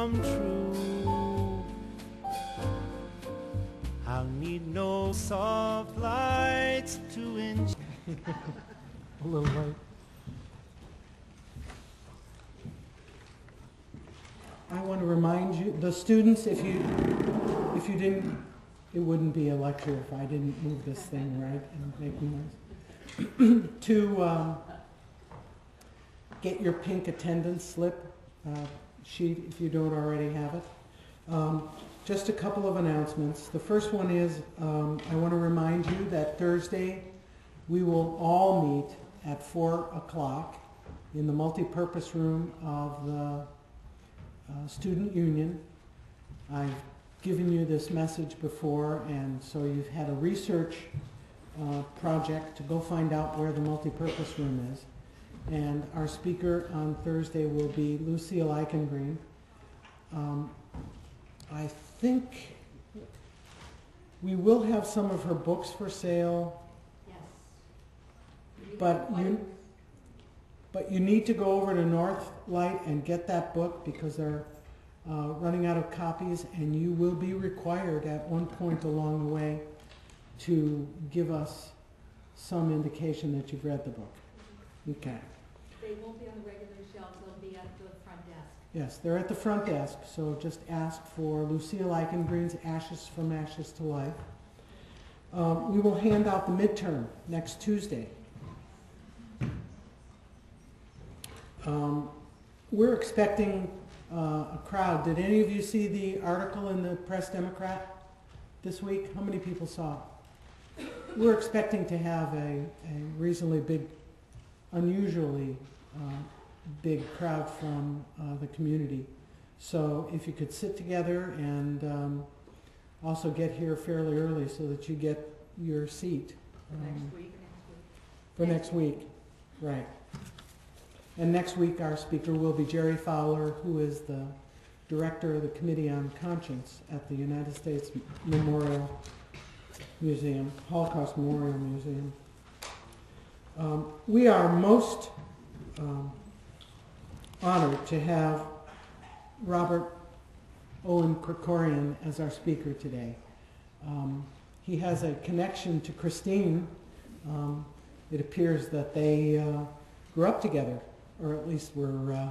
come true. I'll need no soft lights to enjoy. A little late. I want to remind you, the students, if you didn't, it wouldn't be a lecture if I didn't move this thing right and make noise. To get your pink attendance slip sheet if you don't already have it. Just a couple of announcements. The first one is I want to remind you that Thursday we will all meet at 4 o'clock in the multipurpose room of the Student Union. I've given you this message before, and so you've had a research project to go find out where the multipurpose room is. And our speaker on Thursday will be Lucille Eichengreen. I think we will have some of her books for sale. Yes. But you need to go over to Northlight and get that book because they're running out of copies, and you will be required at one point along the way to give us some indication that you've read the book. Okay. They won't be on the regular shelves, they'll be at the front desk. Yes, they're at the front desk, so just ask for Lucille Eichengreen's Ashes from Ashes to Life. We will hand out the midterm next Tuesday. We're expecting a crowd. Did any of you see the article in the Press Democrat this week? How many people saw it? We're expecting to have a reasonably big, unusually big crowd from the community. So if you could sit together and also get here fairly early so that you get your seat. For next week, right. And next week our speaker will be Jerry Fowler, who is the director of the Committee on Conscience at the United States Memorial Museum, Holocaust Memorial Museum. We are most honored to have Robert Owen Krikorian as our speaker today. He has a connection to Christine. It appears that they grew up together, or at least were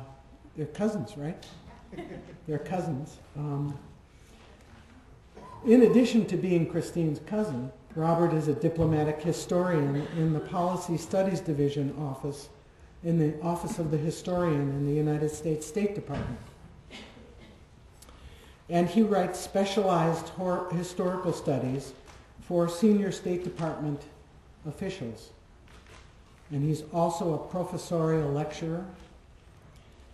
they're cousins, right? They're cousins. In addition to being Christine's cousin, Robert is a diplomatic historian in the Policy Studies Division office, in the Office of the Historian in the United States State Department. And he writes specialized historical studies for senior State Department officials. And he's also a professorial lecturer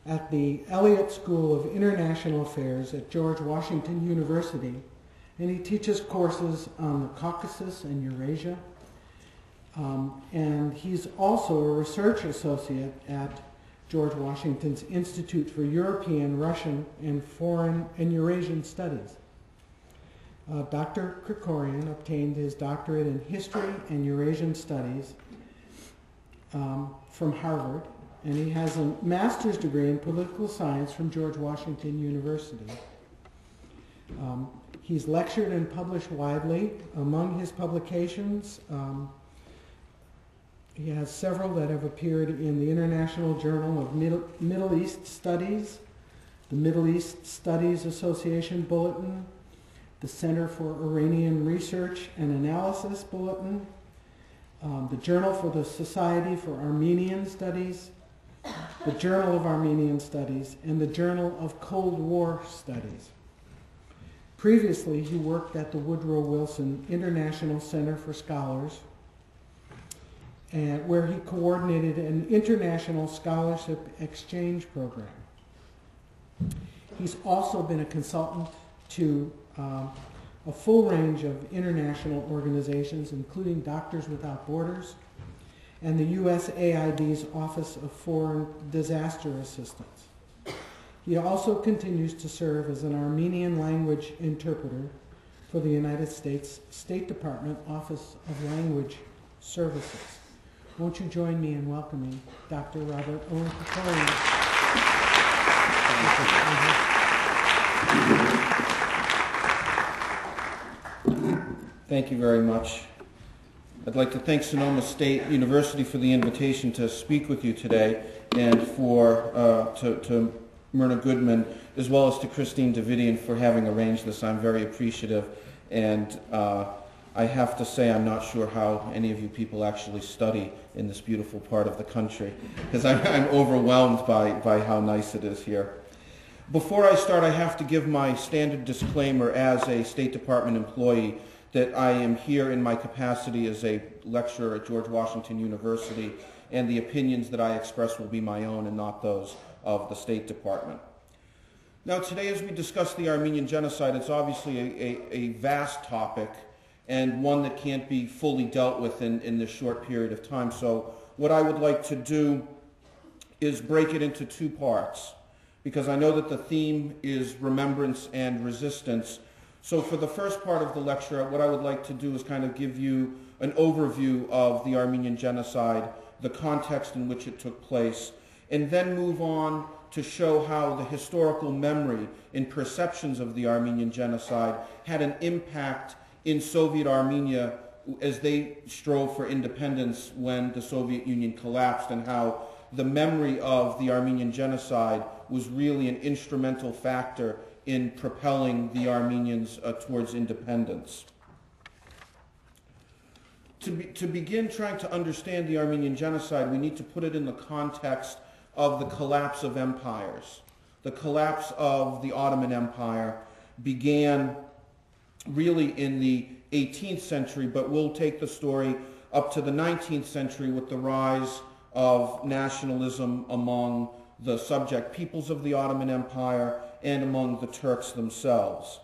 at the Elliott School of International Affairs at George Washington University, and he teaches courses on the Caucasus and Eurasia. And he's also a research associate at George Washington's Institute for European, Russian, and Foreign and Eurasian Studies. Dr. Krikorian obtained his doctorate in History and Eurasian Studies from Harvard, and he has a master's degree in political science from George Washington University. He's lectured and published widely. Among his publications, he has several that have appeared in the International Journal of Middle East Studies, the Middle East Studies Association Bulletin, the Center for Iranian Research and Analysis Bulletin, the Journal for the Society for Armenian Studies, the Journal of Armenian Studies, and the Journal of Cold War Studies. Previously, he worked at the Woodrow Wilson International Center for Scholars, where he coordinated an international scholarship exchange program. He's also been a consultant to a full range of international organizations, including Doctors Without Borders and the USAID's Office of Foreign Disaster Assistance. He also continues to serve as an Armenian language interpreter for the United States State Department Office of Language Services. Won't you join me in welcoming Dr. Robert Owen Krikorian? Thank you very much. I'd like to thank Sonoma State University for the invitation to speak with you today, and to Myrna Goodman, as well as to Christine Davidian for having arranged this. I'm very appreciative, and I have to say I'm not sure how any of you people actually study in this beautiful part of the country, because I'm overwhelmed by how nice it is here. Before I start, I have to give my standard disclaimer as a State Department employee that I am here in my capacity as a lecturer at George Washington University, and the opinions that I express will be my own and not those of the State Department. Now today, as we discuss the Armenian Genocide, it's obviously a vast topic and one that can't be fully dealt with in this short period of time. So what I would like to do is break it into two parts, because I know that the theme is remembrance and resistance. So for the first part of the lecture, what I would like to do is kind of give you an overview of the Armenian Genocide, the context in which it took place, and then move on to show how the historical memory and perceptions of the Armenian Genocide had an impact in Soviet Armenia as they strove for independence when the Soviet Union collapsed, and how the memory of the Armenian Genocide was really an instrumental factor in propelling the Armenians towards independence. To begin trying to understand the Armenian Genocide, we need to put it in the context of the collapse of empires. The collapse of the Ottoman Empire began really in the 18th century, but we'll take the story up to the 19th century with the rise of nationalism among the subject peoples of the Ottoman Empire and among the Turks themselves.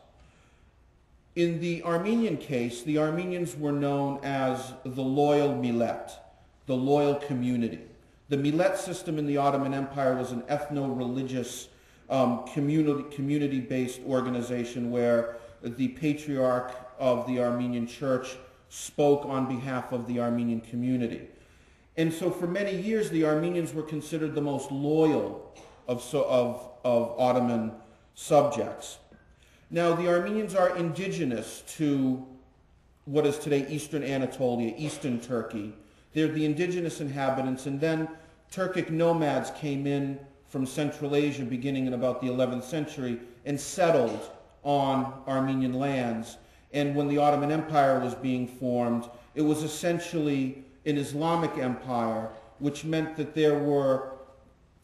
In the Armenian case, the Armenians were known as the loyal millet, the loyal community. The millet system in the Ottoman Empire was an ethno-religious community-based organization where the patriarch of the Armenian church spoke on behalf of the Armenian community. And so for many years, the Armenians were considered the most loyal of Ottoman subjects. Now, the Armenians are indigenous to what is today Eastern Anatolia, Eastern Turkey. They're the indigenous inhabitants, and then Turkic nomads came in from Central Asia beginning in about the 11th century and settled on Armenian lands. And when the Ottoman Empire was being formed, it was essentially an Islamic empire, which meant that there were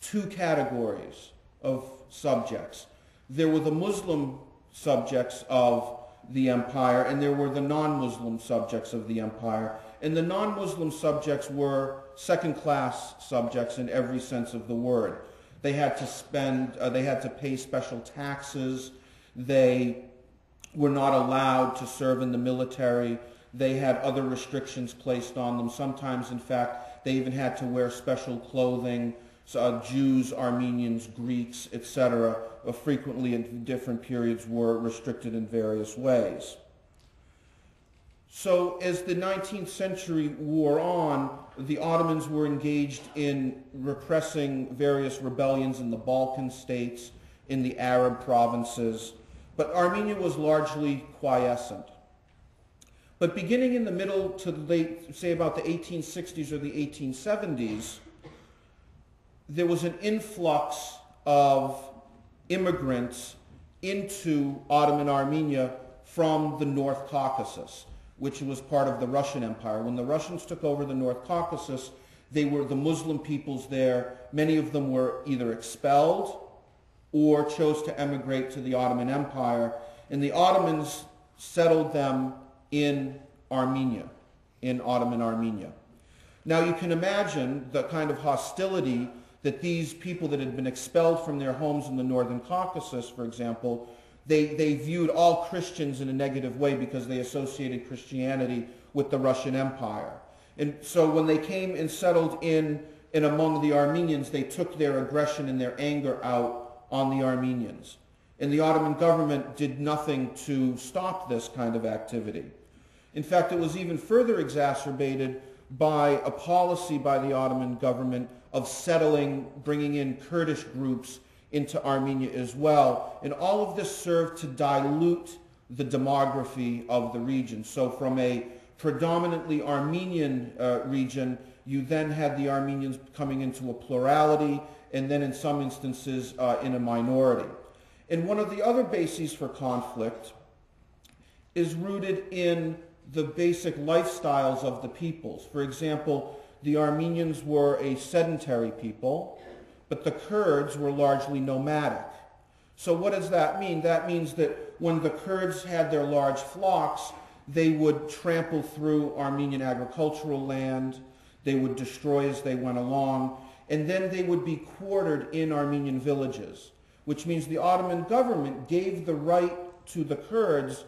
two categories of subjects. There were the Muslim subjects of the empire, and there were the non-Muslim subjects of the empire. And the non-Muslim subjects were second-class subjects in every sense of the word. They had to pay special taxes. They were not allowed to serve in the military. They had other restrictions placed on them. Sometimes, in fact, they even had to wear special clothing. So, Jews, Armenians, Greeks, etc., frequently in different periods were restricted in various ways. So as the 19th century wore on, the Ottomans were engaged in repressing various rebellions in the Balkan states, in the Arab provinces, but Armenia was largely quiescent. But beginning in the middle to the late, say about the 1860s or the 1870s, there was an influx of immigrants into Ottoman Armenia from the North Caucasus, which was part of the Russian Empire. When the Russians took over the North Caucasus, they were the Muslim peoples there. Many of them were either expelled or chose to emigrate to the Ottoman Empire, and the Ottomans settled them in Armenia, in Ottoman Armenia. Now you can imagine the kind of hostility that these people that had been expelled from their homes in the Northern Caucasus, for example, they viewed all Christians in a negative way because they associated Christianity with the Russian Empire. And so when they came and settled in and among the Armenians, they took their aggression and their anger out on the Armenians. And the Ottoman government did nothing to stop this kind of activity. In fact, it was even further exacerbated by a policy by the Ottoman government of settling, bringing in Kurdish groups into Armenia as well. And all of this served to dilute the demography of the region. So from a predominantly Armenian region, you then had the Armenians coming into a plurality, and then in some instances in a minority. And one of the other bases for conflict is rooted in the basic lifestyles of the peoples. For example, the Armenians were a sedentary people, but the Kurds were largely nomadic. So what does that mean? That means that when the Kurds had their large flocks, they would trample through Armenian agricultural land, they would destroy as they went along, and then they would be quartered in Armenian villages, which means the Ottoman government gave the right to the Kurds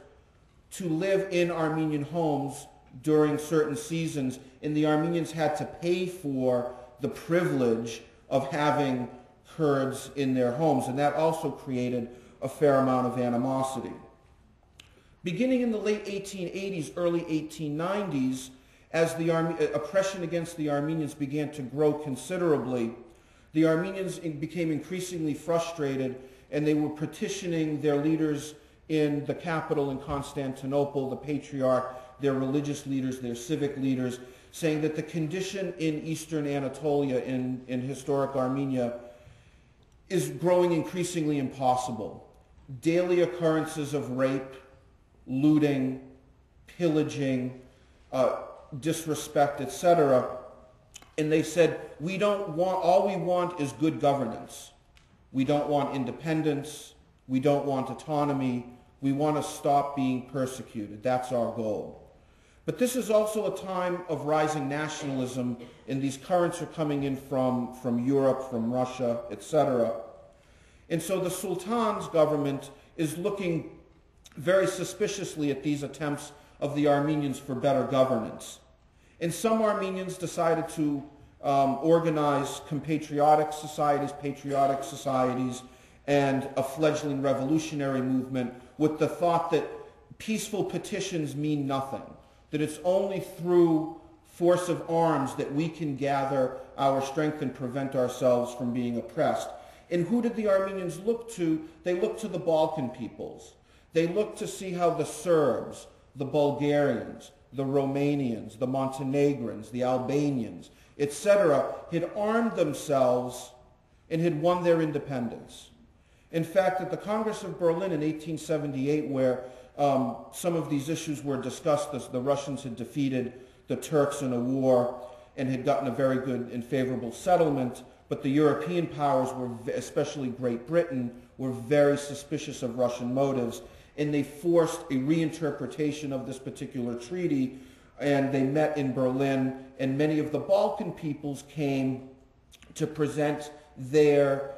to live in Armenian homes during certain seasons, and the Armenians had to pay for the privilege of having Kurds in their homes, and that also created a fair amount of animosity. Beginning in the late 1880s, early 1890s, as the oppression against the Armenians began to grow considerably, the Armenians became increasingly frustrated, and they were petitioning their leaders in the capital in Constantinople, the patriarch, their religious leaders, their civic leaders, saying that the condition in eastern Anatolia, in historic Armenia, is growing increasingly impossible. Daily occurrences of rape, looting, pillaging, disrespect, etc. And they said, all we want is good governance. We don't want independence. We don't want autonomy. We want to stop being persecuted. That's our goal. But this is also a time of rising nationalism, and these currents are coming in from Europe, from Russia, etc. And so the Sultan's government is looking very suspiciously at these attempts of the Armenians for better governance. And some Armenians decided to organize compatriotic societies, patriotic societies, and a fledgling revolutionary movement with the thought that peaceful petitions mean nothing, that it's only through force of arms that we can gather our strength and prevent ourselves from being oppressed. And who did the Armenians look to? They looked to the Balkan peoples. They looked to see how the Serbs, the Bulgarians, the Romanians, the Montenegrins, the Albanians, etc., had armed themselves and had won their independence. In fact, at the Congress of Berlin in 1878, where some of these issues were discussed, as the Russians had defeated the Turks in a war and had gotten a very good and favorable settlement, but the European powers, especially Great Britain, were very suspicious of Russian motives, and they forced a reinterpretation of this particular treaty, and they met in Berlin, and many of the Balkan peoples came to present their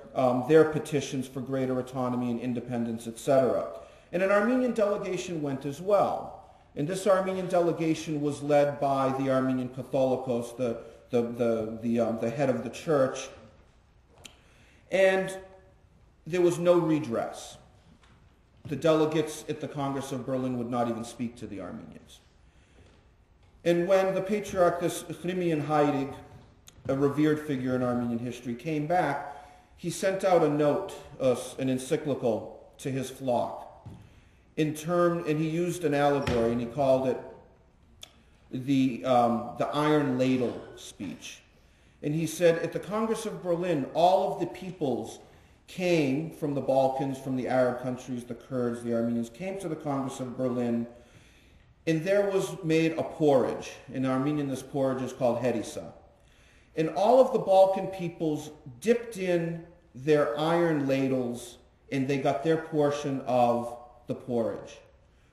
petitions for greater autonomy and independence, etc. And an Armenian delegation went as well. And this Armenian delegation was led by the Armenian Catholicos, the head of the church. And there was no redress. The delegates at the Congress of Berlin would not even speak to the Armenians. And when the patriarch, this Armenian Heilig, a revered figure in Armenian history, came back, he sent out a note, an encyclical, to his flock. And he used an allegory, and he called it the Iron Ladle speech. And he said, at the Congress of Berlin, all of the peoples came from the Balkans, from the Arab countries, the Kurds, the Armenians, came to the Congress of Berlin, and there was made a porridge. In Armenian, this porridge is called herisa. And all of the Balkan peoples dipped in their iron ladles, and they got their portion of the porridge.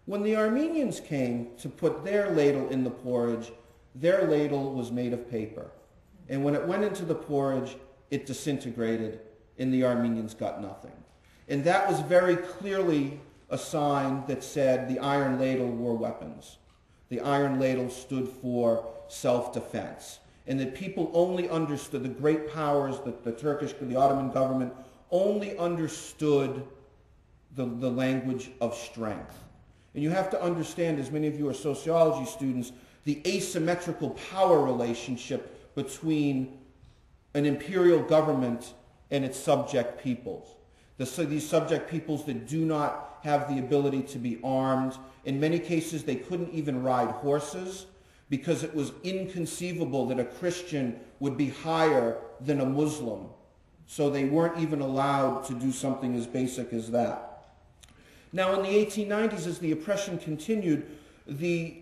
When the Armenians came to put their ladle in the porridge, their ladle was made of paper. And when it went into the porridge, it disintegrated, and the Armenians got nothing. And that was very clearly a sign that said the iron ladle were weapons. The iron ladle stood for self-defense. And that people only understood, the great powers, the Turkish, the Ottoman government, only understood the language of strength. And you have to understand, as many of you are sociology students, the asymmetrical power relationship between an imperial government and its subject peoples. These subject peoples that do not have the ability to be armed. In many cases, they couldn't even ride horses because it was inconceivable that a Christian would be higher than a Muslim. So they weren't even allowed to do something as basic as that. Now in the 1890s, as the oppression continued, the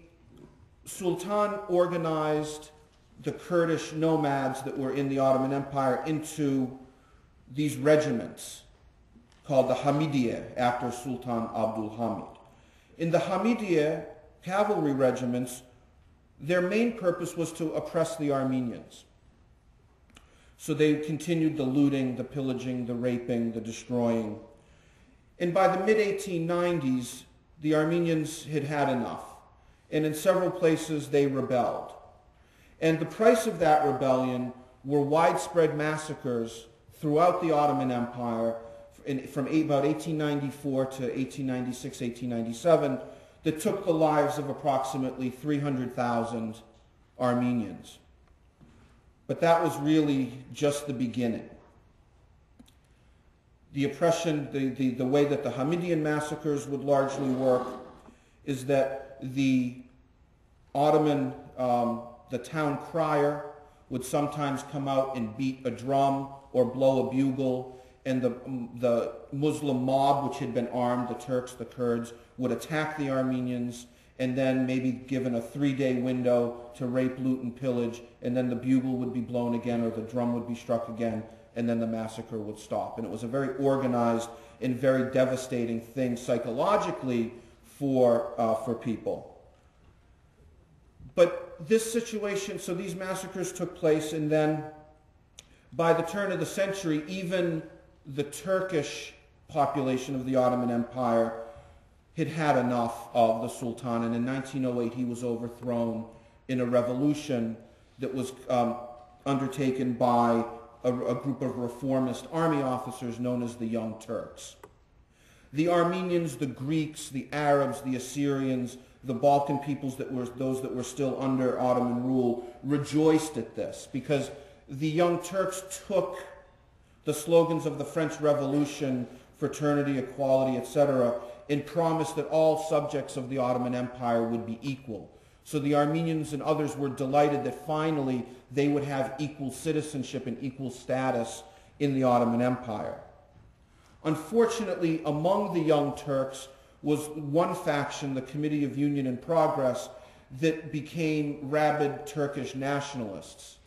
Sultan organized the Kurdish nomads that were in the Ottoman Empire into these regiments called the Hamidiyya, after Sultan Abdul Hamid. In the Hamidiyya cavalry regiments, their main purpose was to oppress the Armenians. So they continued the looting, the pillaging, the raping, the destroying. And by the mid-1890s, the Armenians had had enough. And in several places, they rebelled. And the price of that rebellion were widespread massacres throughout the Ottoman Empire from about 1894 to 1896, 1897, that took the lives of approximately 300,000 Armenians. But that was really just the beginning. The oppression, the way that the Hamidian massacres would largely work is that the Ottoman, the town crier would sometimes come out and beat a drum or blow a bugle, and the Muslim mob, which had been armed, the Turks, the Kurds, would attack the Armenians, and then maybe given a 3-day window to rape, loot, and pillage, and then the bugle would be blown again or the drum would be struck again, and then the massacre would stop. And it was a very organized and very devastating thing psychologically for people. But this situation, so these massacres took place, and then by the turn of the century, even the Turkish population of the Ottoman Empire had had enough of the Sultan, and in 1908 he was overthrown in a revolution that was undertaken by a group of reformist army officers known as the Young Turks. The Armenians, the Greeks, the Arabs, the Assyrians, the Balkan peoples, those that were still under Ottoman rule, rejoiced at this, because the Young Turks took the slogans of the French Revolution, fraternity, equality, etc., and promised that all subjects of the Ottoman Empire would be equal. So the Armenians and others were delighted that finally they would have equal citizenship and equal status in the Ottoman Empire. Unfortunately, among the Young Turks was one faction, the Committee of Union and Progress, that became rabid Turkish nationalists.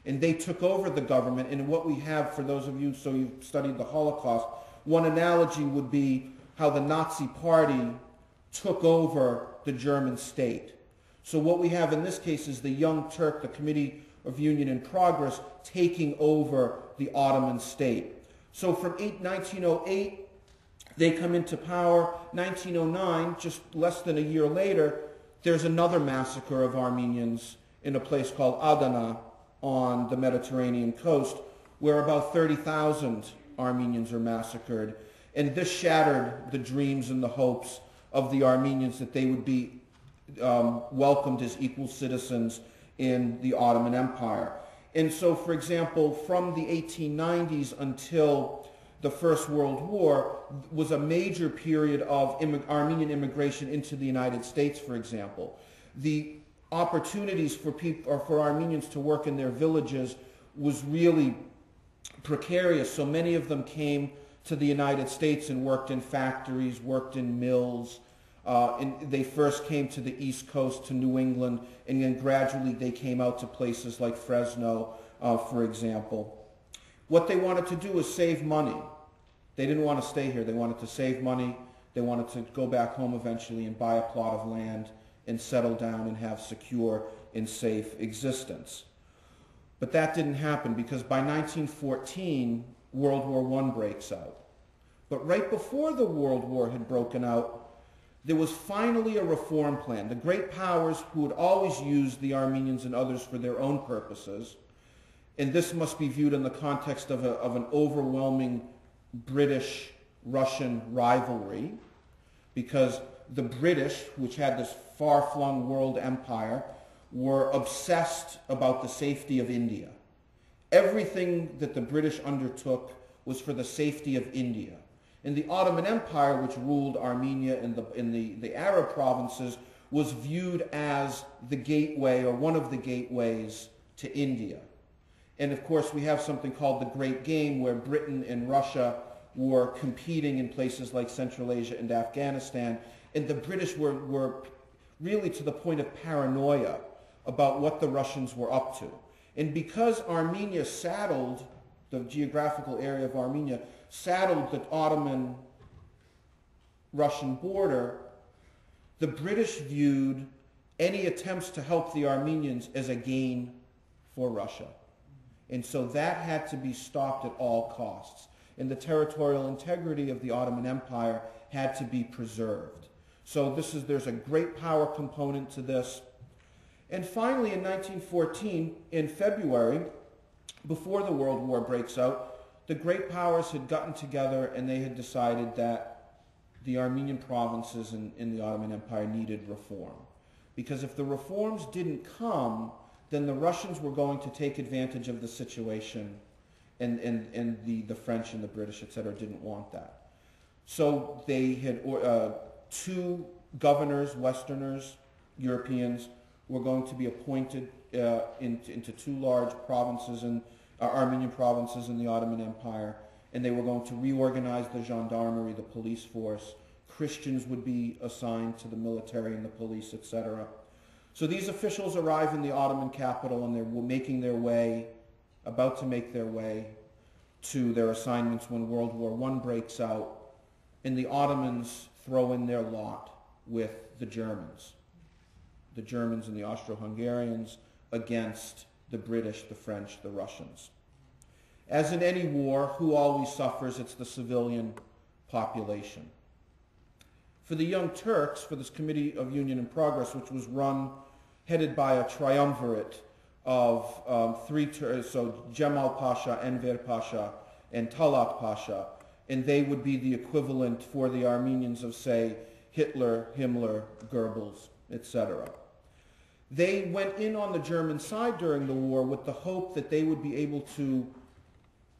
And they took over the government, and what we have, for those of you, so you've studied the Holocaust, one analogy would be how the Nazi Party took over the German state. So what we have in this case is the Young Turk, the Committee of Union and Progress, taking over the Ottoman state. So from 1908, they come into power. 1909, just less than a year later, there's another massacre of Armenians in a place called Adana on the Mediterranean coast, where about 30,000 Armenians are massacred. And this shattered the dreams and the hopes of the Armenians that they would be welcomed as equal citizens in the Ottoman Empire. And so, for example, from the 1890s until the First World War was a major period of Armenian immigration into the United States, for example. The opportunities for people, or for Armenians to work in their villages, was really precarious. So many of them came to the United States and worked in factories, worked in mills. And they first came to the East Coast, to New England, and then gradually they came out to places like Fresno, for example. What they wanted to do was save money. They didn't want to stay here. They wanted to save money. They wanted to go back home eventually and buy a plot of land and settle down and have secure and safe existence. But that didn't happen, because by 1914, World War I breaks out. But right before the World War had broken out, there was finally a reform plan. The great powers, who had always used the Armenians and others for their own purposes, and this must be viewed in the context of an overwhelming British-Russian rivalry, because the British, which had this far-flung world empire, were obsessed about the safety of India. Everything that the British undertook was for the safety of India. And the Ottoman Empire, which ruled Armenia and the Arab provinces, was viewed as the gateway or one of the gateways to India. And of course, we have something called the Great Game, where Britain and Russia were competing in places like Central Asia and Afghanistan. And the British were really to the point of paranoia about what the Russians were up to. And because Armenia saddled, the geographical area of Armenia, saddled the Ottoman-Russian border, the British viewed any attempts to help the Armenians as a gain for Russia. And so that had to be stopped at all costs. And the territorial integrity of the Ottoman Empire had to be preserved. So there's a great power component to this. And finally, in 1914, in February, before the World War breaks out, the great powers had gotten together and they had decided that the Armenian provinces in the Ottoman Empire needed reform. Because if the reforms didn't come, then the Russians were going to take advantage of the situation, and the French and the British, etc., didn't want that. So they had two governors, Westerners, Europeans, were going to be appointed into two large provinces, Armenian provinces in the Ottoman Empire, and they were going to reorganize the gendarmerie, the police force. Christians would be assigned to the military and the police, etc. So these officials arrive in the Ottoman capital, and they're about to make their way to their assignments when World War I breaks out, and the Ottomans throw in their lot with the Germans and the Austro-Hungarians against the British, the French, the Russians. As in any war, who always suffers? It's the civilian population. For the Young Turks, for this Committee of Union and Progress, which was headed by a triumvirate of three Turks, so Cemal Pasha, Enver Pasha, and Talat Pasha, and they would be the equivalent for the Armenians of, say, Hitler, Himmler, Goebbels, etc. They went in on the German side during the war with the hope that they would be able to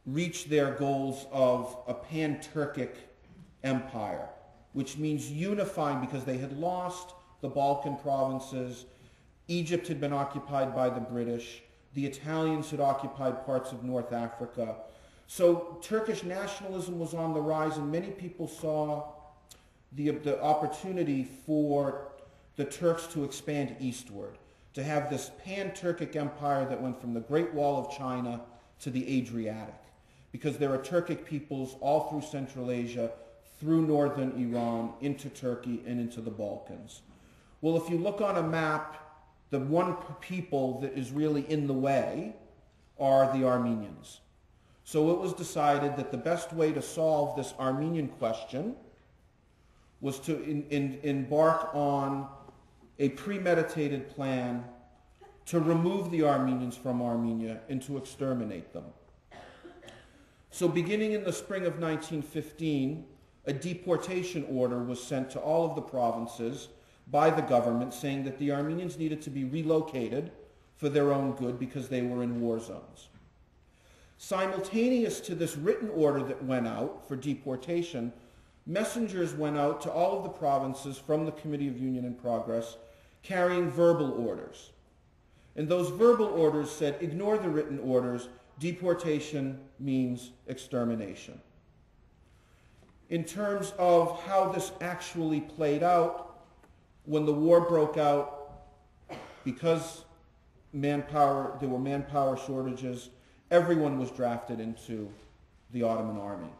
reach their goals of a pan-Turkic empire, which means unifying, because they had lost the Balkan provinces. Egypt had been occupied by the British. The Italians had occupied parts of North Africa. So Turkish nationalism was on the rise, and many people saw the opportunity for the Turks to expand eastward, to have this pan-Turkic empire that went from the Great Wall of China to the Adriatic, because there are Turkic peoples all through Central Asia, through northern Iran, into Turkey, and into the Balkans. Well, if you look on a map, the one people that is really in the way are the Armenians. So it was decided that the best way to solve this Armenian question was to embark on a premeditated plan to remove the Armenians from Armenia and to exterminate them. So beginning in the spring of 1915, a deportation order was sent to all of the provinces by the government saying that the Armenians needed to be relocated for their own good because they were in war zones. Simultaneous to this written order that went out for deportation, messengers went out to all of the provinces from the Committee of Union and Progress carrying verbal orders. And those verbal orders said, ignore the written orders, deportation means extermination. In terms of how this actually played out, when the war broke out, because there were manpower shortages, everyone was drafted into the Ottoman army.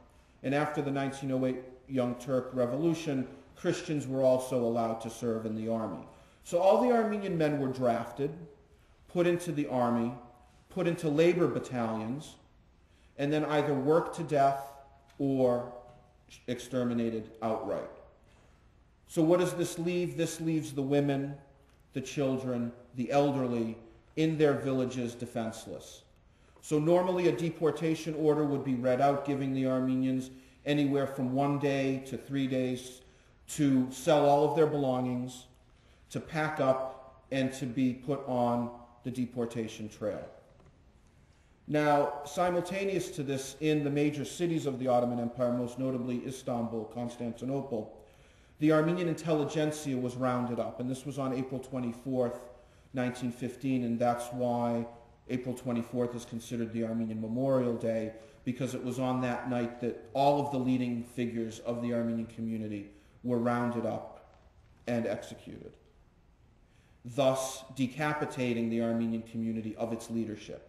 And after the 1908 Young Turk Revolution, Christians were also allowed to serve in the army. So all the Armenian men were drafted, put into the army, put into labor battalions, and then either worked to death or exterminated outright. So what does this leave? This leaves the women, the children, the elderly in their villages defenseless. So normally a deportation order would be read out, giving the Armenians anywhere from 1 day to 3 days to sell all of their belongings, to pack up, and to be put on the deportation trail. Now, simultaneous to this, in the major cities of the Ottoman Empire, most notably Istanbul, Constantinople, the Armenian intelligentsia was rounded up, and this was on April 24th, 1915, and that's why April 24th is considered the Armenian Memorial Day, because it was on that night that all of the leading figures of the Armenian community were rounded up and executed, thus decapitating the Armenian community of its leadership.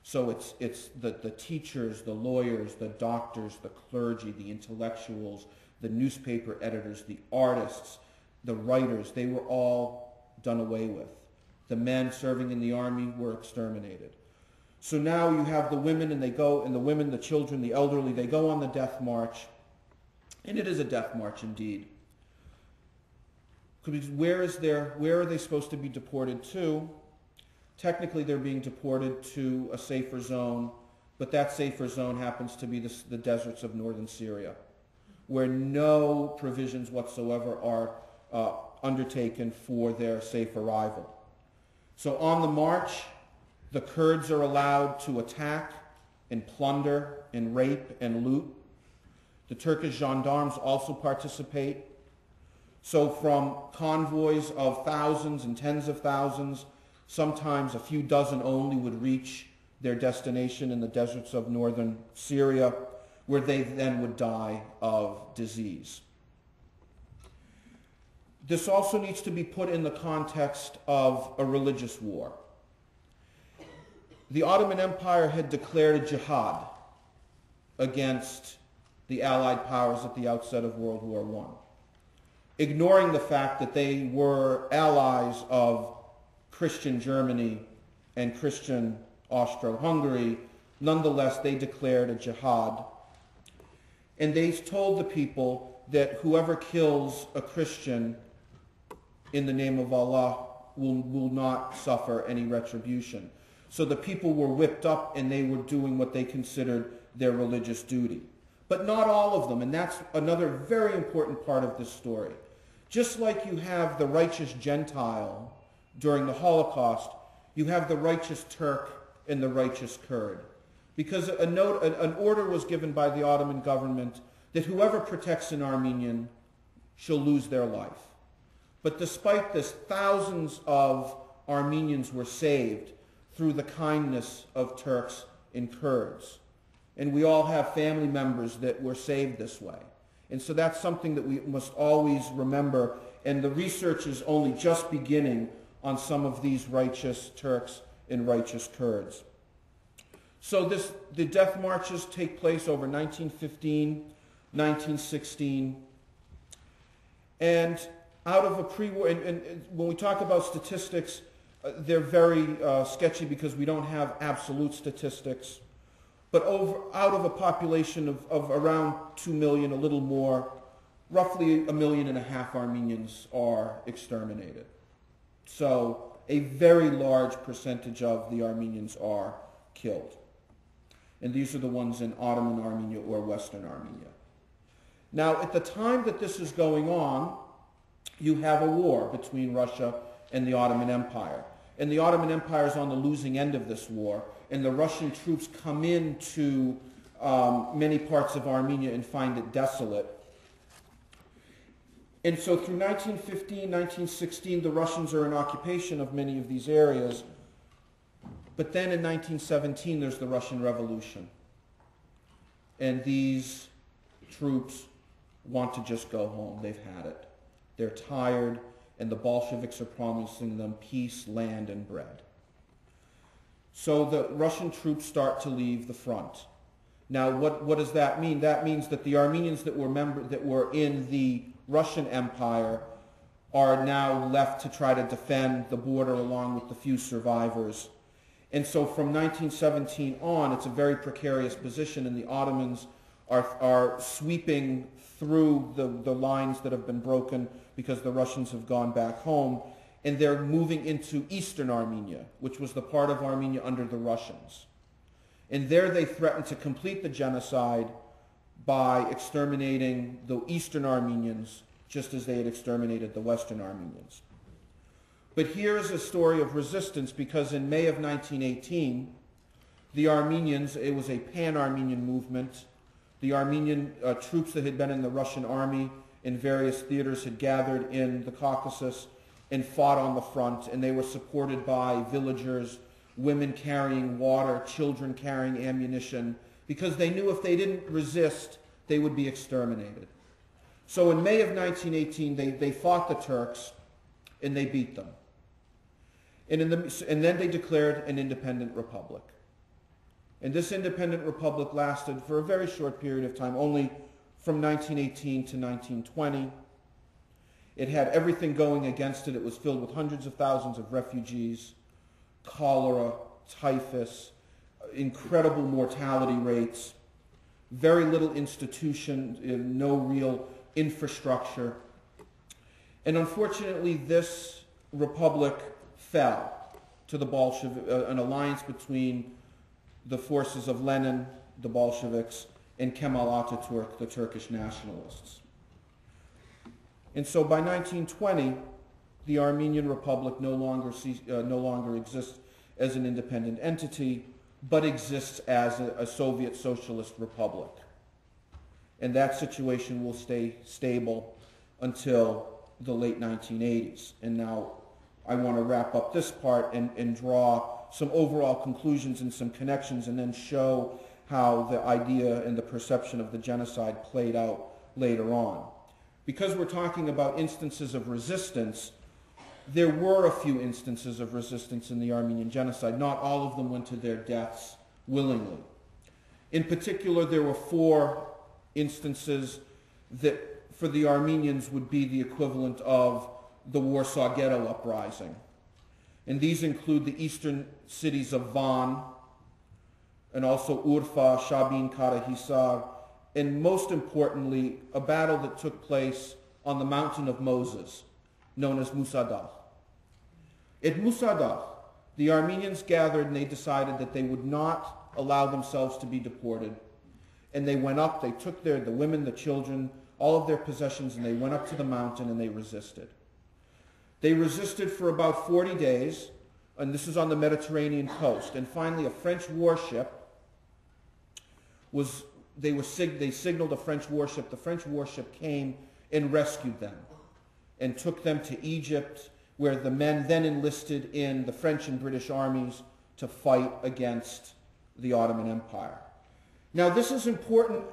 So it's the teachers, the lawyers, the doctors, the clergy, the intellectuals, the newspaper editors, the artists, the writers, they were all done away with. The men serving in the army were exterminated. So now you have the women, and they go, and the women, the children, the elderly, they go on the death march. And it is a death march indeed. Because where are they supposed to be deported to? Technically, they're being deported to a safer zone, but that safer zone happens to be the deserts of northern Syria, where no provisions whatsoever are undertaken for their safe arrival. So on the march, the Kurds are allowed to attack and plunder and rape and loot. The Turkish gendarmes also participate. So from convoys of thousands and tens of thousands, sometimes a few dozen only would reach their destination in the deserts of northern Syria, where they then would die of disease. This also needs to be put in the context of a religious war. The Ottoman Empire had declared a jihad against the Allied powers at the outset of World War I, ignoring the fact that they were allies of Christian Germany and Christian Austro-Hungary. Nonetheless, they declared a jihad. And they told the people that whoever kills a Christian in the name of Allah will not suffer any retribution. So the people were whipped up, and they were doing what they considered their religious duty. But not all of them, and that's another very important part of this story. Just like you have the righteous Gentile during the Holocaust, you have the righteous Turk and the righteous Kurd. Because an order was given by the Ottoman government that whoever protects an Armenian shall lose their life. But despite this, thousands of Armenians were saved through the kindness of Turks and Kurds. And we all have family members that were saved this way. And so that's something that we must always remember. And the research is only just beginning on some of these righteous Turks and righteous Kurds. So the death marches take place over 1915, 1916. And out of a pre-war, and when we talk about statistics, they're very sketchy because we don't have absolute statistics. But out of a population of around 2 million, a little more, roughly 1.5 million Armenians are exterminated. So a very large percentage of the Armenians are killed. And these are the ones in Ottoman Armenia or Western Armenia. Now, at the time that this is going on, you have a war between Russia and the Ottoman Empire. And the Ottoman Empire is on the losing end of this war, and the Russian troops come into many parts of Armenia and find it desolate. And so through 1915, 1916, the Russians are in occupation of many of these areas. But then in 1917, there's the Russian Revolution. And these troops want to just go home. They've had it. They're tired, and the Bolsheviks are promising them peace, land, and bread. So the Russian troops start to leave the front. Now, what does that mean? That means that the Armenians that were in the Russian Empire are now left to try to defend the border along with the few survivors. And so from 1917 on, it's a very precarious position, and the Ottomans are sweeping through the lines that have been broken because the Russians have gone back home, and they're moving into eastern Armenia, which was the part of Armenia under the Russians. And there they threatened to complete the genocide by exterminating the eastern Armenians, just as they had exterminated the western Armenians. But here is a story of resistance, because in May of 1918, the Armenians, it was a pan-Armenian movement. The Armenian troops that had been in the Russian army in various theaters had gathered in the Caucasus and fought on the front, and they were supported by villagers, women carrying water, children carrying ammunition, because they knew if they didn't resist, they would be exterminated. So in May of 1918, they fought the Turks, and they beat them. And then they declared an independent republic. And this independent republic lasted for a very short period of time, only from 1918 to 1920. It had everything going against it. It was filled with hundreds of thousands of refugees, cholera, typhus, incredible mortality rates, very little institution, no real infrastructure. And unfortunately, this republic fell to the Bolshevik, an alliance between the forces of Lenin, the Bolsheviks, and Kemal Atatürk, the Turkish nationalists. And so by 1920, the Armenian Republic no longer exists as an independent entity, but exists as a Soviet Socialist republic. And that situation will stay stable until the late 1980s. And now I want to wrap up this part and draw some overall conclusions and some connections, and then show how the idea and the perception of the genocide played out later on. Because we're talking about instances of resistance, there were a few instances of resistance in the Armenian genocide. Not all of them went to their deaths willingly. In particular, there were 4 instances that for the Armenians would be the equivalent of the Warsaw Ghetto Uprising. And these include the eastern cities of Van, and also Urfa, Shabin, Karahisar, and most importantly, a battle that took place on the Mountain of Moses, known as Musadah. At Musadah, the Armenians gathered and they decided that they would not allow themselves to be deported. And they went up, they took the women, the children, all of their possessions, and they went up to the mountain and they resisted. They resisted for about 40 days, and this is on the Mediterranean coast. And finally, a French warship they signaled a French warship. The French warship came and rescued them and took them to Egypt, where the men then enlisted in the French and British armies to fight against the Ottoman Empire. Now, this is important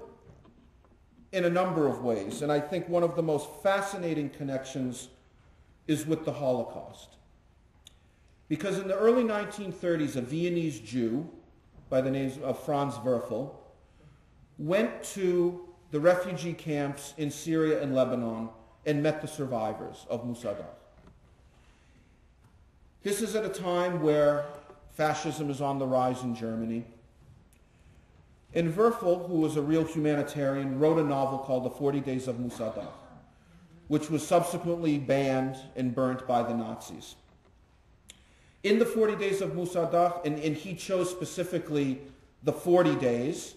in a number of ways, and I think one of the most fascinating connections is with the Holocaust. Because in the early 1930s, a Viennese Jew by the name of Franz Werfel went to the refugee camps in Syria and Lebanon and met the survivors of Musadah. This is at a time where fascism is on the rise in Germany. And Werfel, who was a real humanitarian, wrote a novel called The 40 Days of Musadah, which was subsequently banned and burnt by the Nazis. In The 40 Days of Musadah, and he chose specifically the 40 days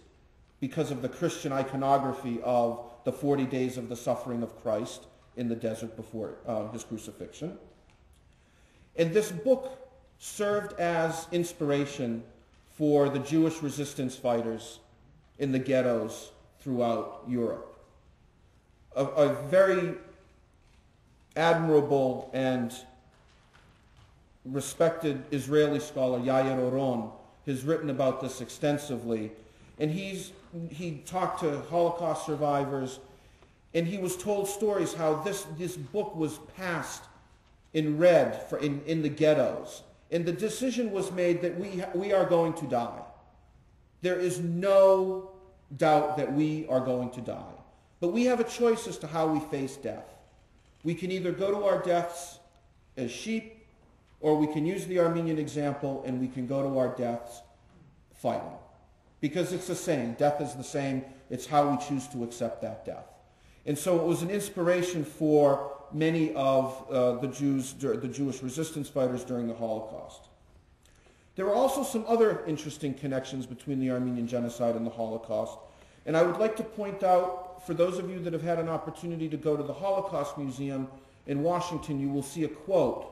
because of the Christian iconography of the 40 days of the suffering of Christ in the desert before his crucifixion. And this book served as inspiration for the Jewish resistance fighters in the ghettos throughout Europe. A very admirable and respected Israeli scholar, Yair Oron, has written about this extensively. And he talked to Holocaust survivors, and he was told stories how this book was passed and read in the ghettos. And the decision was made that we are going to die. There is no doubt that we are going to die. But we have a choice as to how we face death. We can either go to our deaths as sheep, or we can use the Armenian example and we can go to our deaths fighting. Because it's the same. Death is the same. It's how we choose to accept that death. And so it was an inspiration for many of the Jewish resistance fighters during the Holocaust. There are also some other interesting connections between the Armenian Genocide and the Holocaust. And I would like to point out, for those of you that have had an opportunity to go to the Holocaust Museum in Washington, you will see a quote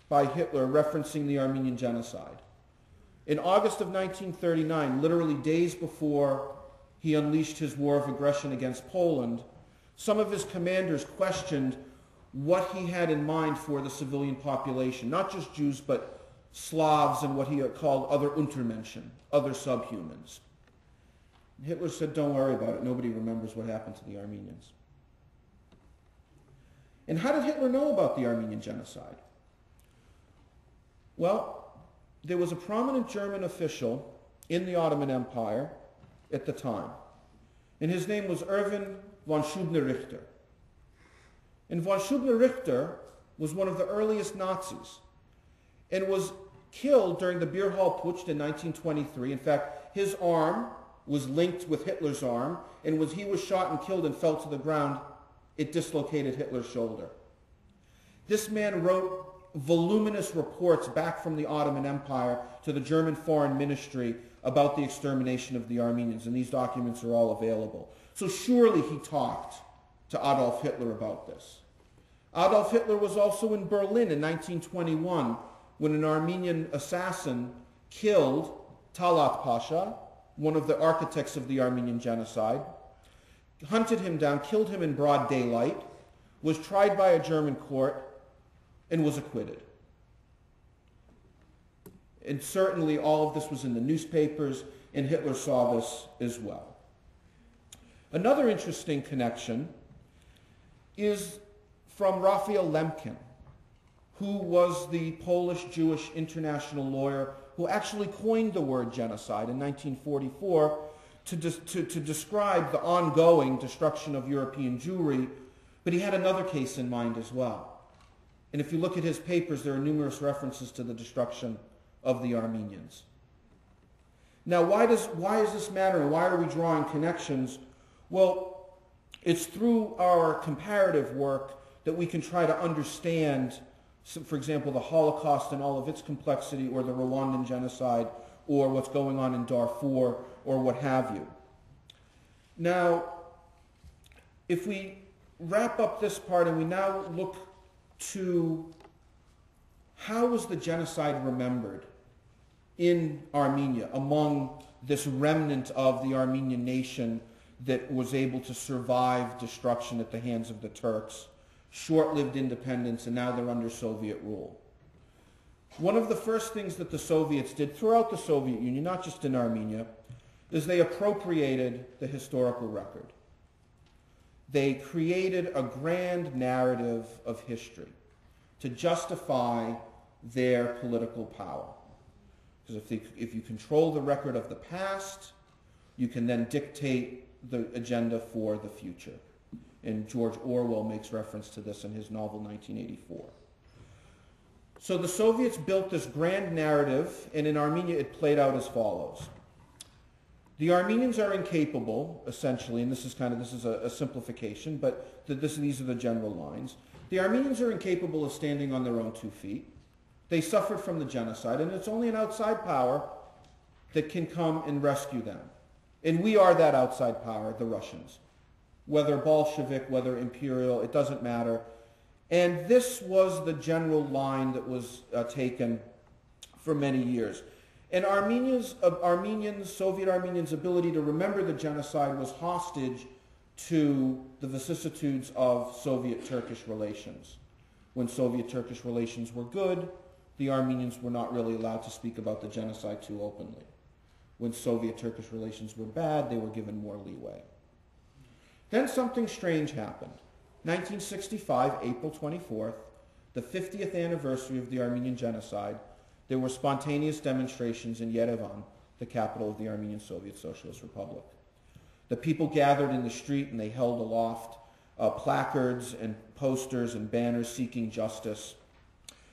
by Hitler referencing the Armenian Genocide. In August of 1939, literally days before he unleashed his war of aggression against Poland, some of his commanders questioned what he had in mind for the civilian population, not just Jews, but Slavs and what he called other Untermenschen, other subhumans. Hitler said, don't worry about it. Nobody remembers what happened to the Armenians. And how did Hitler know about the Armenian genocide? Well, there was a prominent German official in the Ottoman Empire at the time, and his name was Erwin von Schuebner-Richter. And von Schuebner-Richter was one of the earliest Nazis and was killed during the Beer Hall Putsch in 1923. In fact, his arm was linked with Hitler's arm, and when he was shot and killed and fell to the ground, it dislocated Hitler's shoulder. This man wrote voluminous reports back from the Ottoman Empire to the German Foreign Ministry about the extermination of the Armenians, and these documents are all available. So surely he talked to Adolf Hitler about this. Adolf Hitler was also in Berlin in 1921 when an Armenian assassin killed Talat Pasha, one of the architects of the Armenian genocide, hunted him down, killed him in broad daylight, was tried by a German court, and was acquitted. And certainly all of this was in the newspapers, and Hitler saw this as well. Another interesting connection is from Raphael Lemkin, who was the Polish-Jewish international lawyer who actually coined the word genocide in 1944 to describe the ongoing destruction of European Jewry, but he had another case in mind as well. And if you look at his papers, there are numerous references to the destruction of the Armenians. Now, why does this matter, and why are we drawing connections? Well, it's through our comparative work that we can try to understand, for example, the Holocaust and all of its complexity, or the Rwandan genocide, or what's going on in Darfur, or what have you. Now, if we wrap up this part and we now look to how was the genocide remembered in Armenia among this remnant of the Armenian nation that was able to survive destruction at the hands of the Turks, short-lived independence, and now they're under Soviet rule. One of the first things that the Soviets did throughout the Soviet Union, not just in Armenia, is they appropriated the historical record. They created a grand narrative of history to justify their political power. Because if you control the record of the past, you can then dictate the agenda for the future. And George Orwell makes reference to this in his novel 1984. So the Soviets built this grand narrative, and in Armenia it played out as follows. The Armenians are incapable, essentially, and this is a simplification, but these are the general lines. The Armenians are incapable of standing on their own 2 feet. They suffered from the genocide, and it's only an outside power that can come and rescue them. And we are that outside power, the Russians. Whether Bolshevik, whether imperial, it doesn't matter. And this was the general line that was taken for many years. And Soviet Armenians' ability to remember the genocide was hostage to the vicissitudes of Soviet-Turkish relations. When Soviet-Turkish relations were good, the Armenians were not really allowed to speak about the genocide too openly. When Soviet-Turkish relations were bad, they were given more leeway. Then something strange happened. 1965, April 24th, the 50th anniversary of the Armenian genocide, there were spontaneous demonstrations in Yerevan, the capital of the Armenian Soviet Socialist Republic. The people gathered in the street and they held aloft placards and posters and banners seeking justice.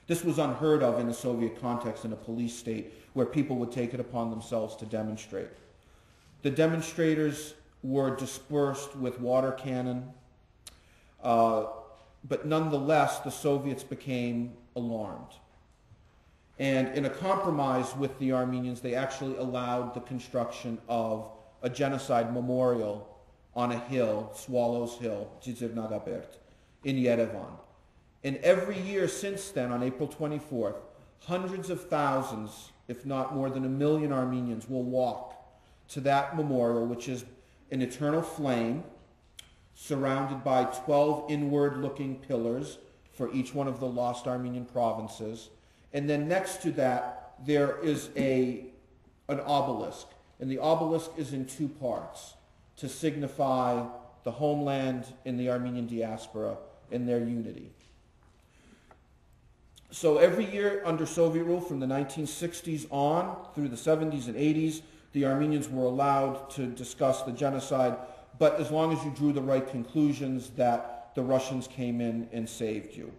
This was unheard of in a Soviet context, in a police state, where people would take it upon themselves to demonstrate. The demonstrators were dispersed with water cannon, but nonetheless, the Soviets became alarmed. And in a compromise with the Armenians, they actually allowed the construction of a genocide memorial on a hill, Swallows Hill, in Yerevan. And every year since then, on April 24th, hundreds of thousands if not more than 1 million Armenians will walk to that memorial, which is an eternal flame surrounded by 12 inward-looking pillars for each one of the lost Armenian provinces. And then next to that, there is an obelisk. And the obelisk is in 2 parts to signify the homeland and the Armenian diaspora and their unity. So every year under Soviet rule from the 1960s on through the 70s and 80s, the Armenians were allowed to discuss the genocide, but as long as you drew the right conclusions that the Russians came in and saved you.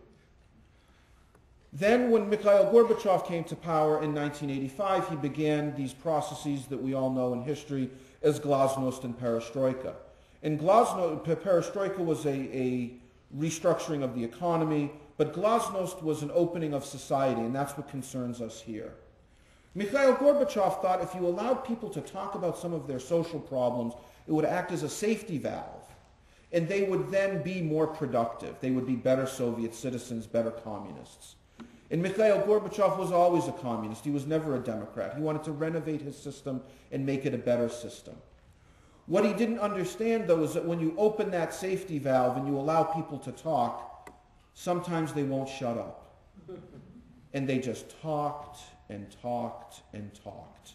Then when Mikhail Gorbachev came to power in 1985, he began these processes that we all know in history as glasnost and perestroika. And perestroika was a restructuring of the economy, but glasnost was an opening of society, and that's what concerns us here. Mikhail Gorbachev thought if you allowed people to talk about some of their social problems, it would act as a safety valve, and they would then be more productive. They would be better Soviet citizens, better communists. And Mikhail Gorbachev was always a communist. He was never a Democrat. He wanted to renovate his system and make it a better system. What he didn't understand, though, is that when you open that safety valve and you allow people to talk, sometimes they won't shut up. And they just talked and talked and talked.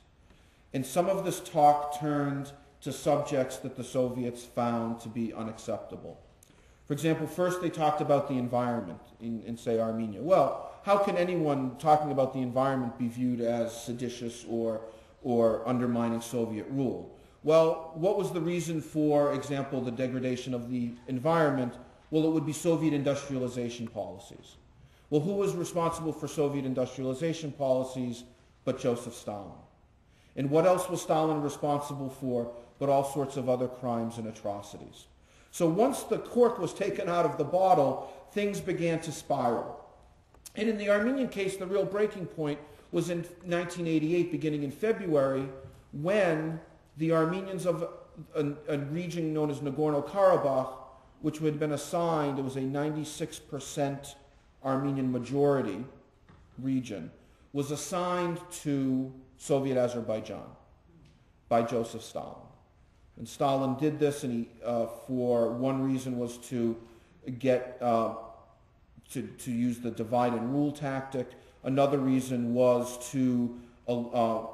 And some of this talk turned to subjects that the Soviets found to be unacceptable. For example, first they talked about the environment in say, Armenia. Well, how can anyone talking about the environment be viewed as seditious or undermining Soviet rule? Well, what was the reason, for example, the degradation of the environment? Well, it would be Soviet industrialization policies. Well, who was responsible for Soviet industrialization policies but Joseph Stalin? And what else was Stalin responsible for but all sorts of other crimes and atrocities? So once the cork was taken out of the bottle, things began to spiral. And in the Armenian case, the real breaking point was in 1988, beginning in February, when the Armenians of a region known as Nagorno-Karabakh, which had been assigned, it was a 96% Armenian majority region, was assigned to Soviet Azerbaijan by Joseph Stalin. And Stalin did this, and he, for one reason, was to get to use the divide and rule tactic. Another reason was to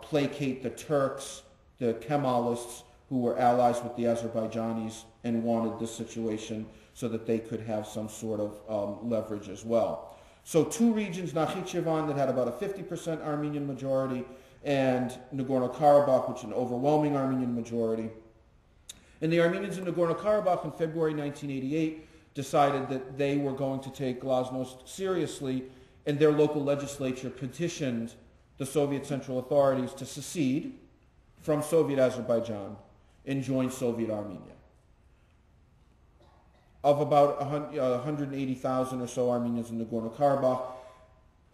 placate the Turks, the Kemalists, who were allies with the Azerbaijanis and wanted this situation so that they could have some sort of leverage as well. So 2 regions, Nakhichevan, that had about a 50% Armenian majority, and Nagorno-Karabakh, which is an overwhelming Armenian majority. And the Armenians in Nagorno-Karabakh in February 1988 decided that they were going to take glasnost seriously, and their local legislature petitioned the Soviet Central authorities to secede from Soviet Azerbaijan and join Soviet Armenia. Of about 180,000 or so Armenians in Nagorno-Karabakh,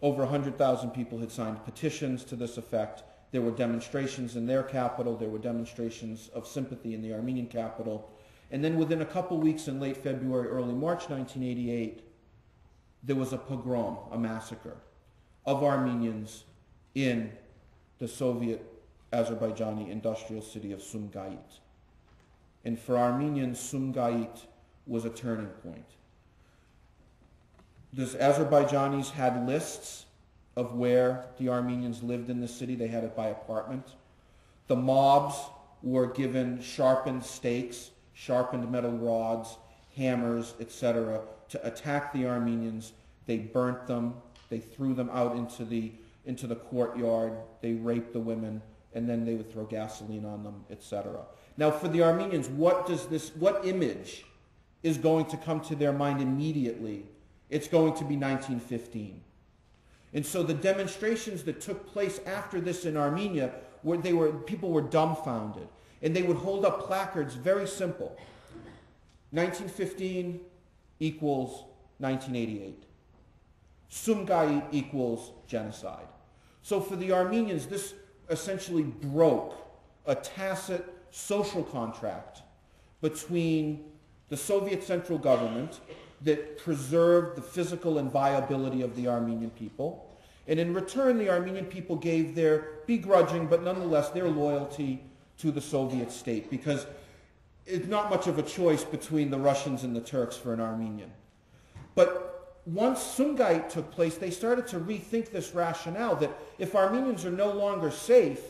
over 100,000 people had signed petitions to this effect. There were demonstrations in their capital. There were demonstrations of sympathy in the Armenian capital. And then within a couple weeks in late February, early March 1988, there was a pogrom, a massacre of Armenians in the Soviet Azerbaijani industrial city of Sumgait. And for Armenians, Sumgait was a turning point. The Azerbaijanis had lists of where the Armenians lived in the city. They had it by apartment. The mobs were given sharpened stakes, sharpened metal rods, hammers, etc., to attack the Armenians. They burnt them. They threw them out into the courtyard. They raped the women, and then they would throw gasoline on them, etc. Now, for the Armenians, what image is going to come to their mind immediately? It's going to be 1915. And so the demonstrations that took place after this in Armenia, people were dumbfounded. And they would hold up placards, very simple. 1915 equals 1988. Sumgait equals genocide. So for the Armenians, this essentially broke a tacit social contract between the Soviet central government that preserved the physical inviolability of the Armenian people, And in return, the Armenian people gave their begrudging, but nonetheless their loyalty to the Soviet state, because it's not much of a choice between the Russians and the Turks for an Armenian. But once Sumgait took place, they started to rethink this rationale that if Armenians are no longer safe,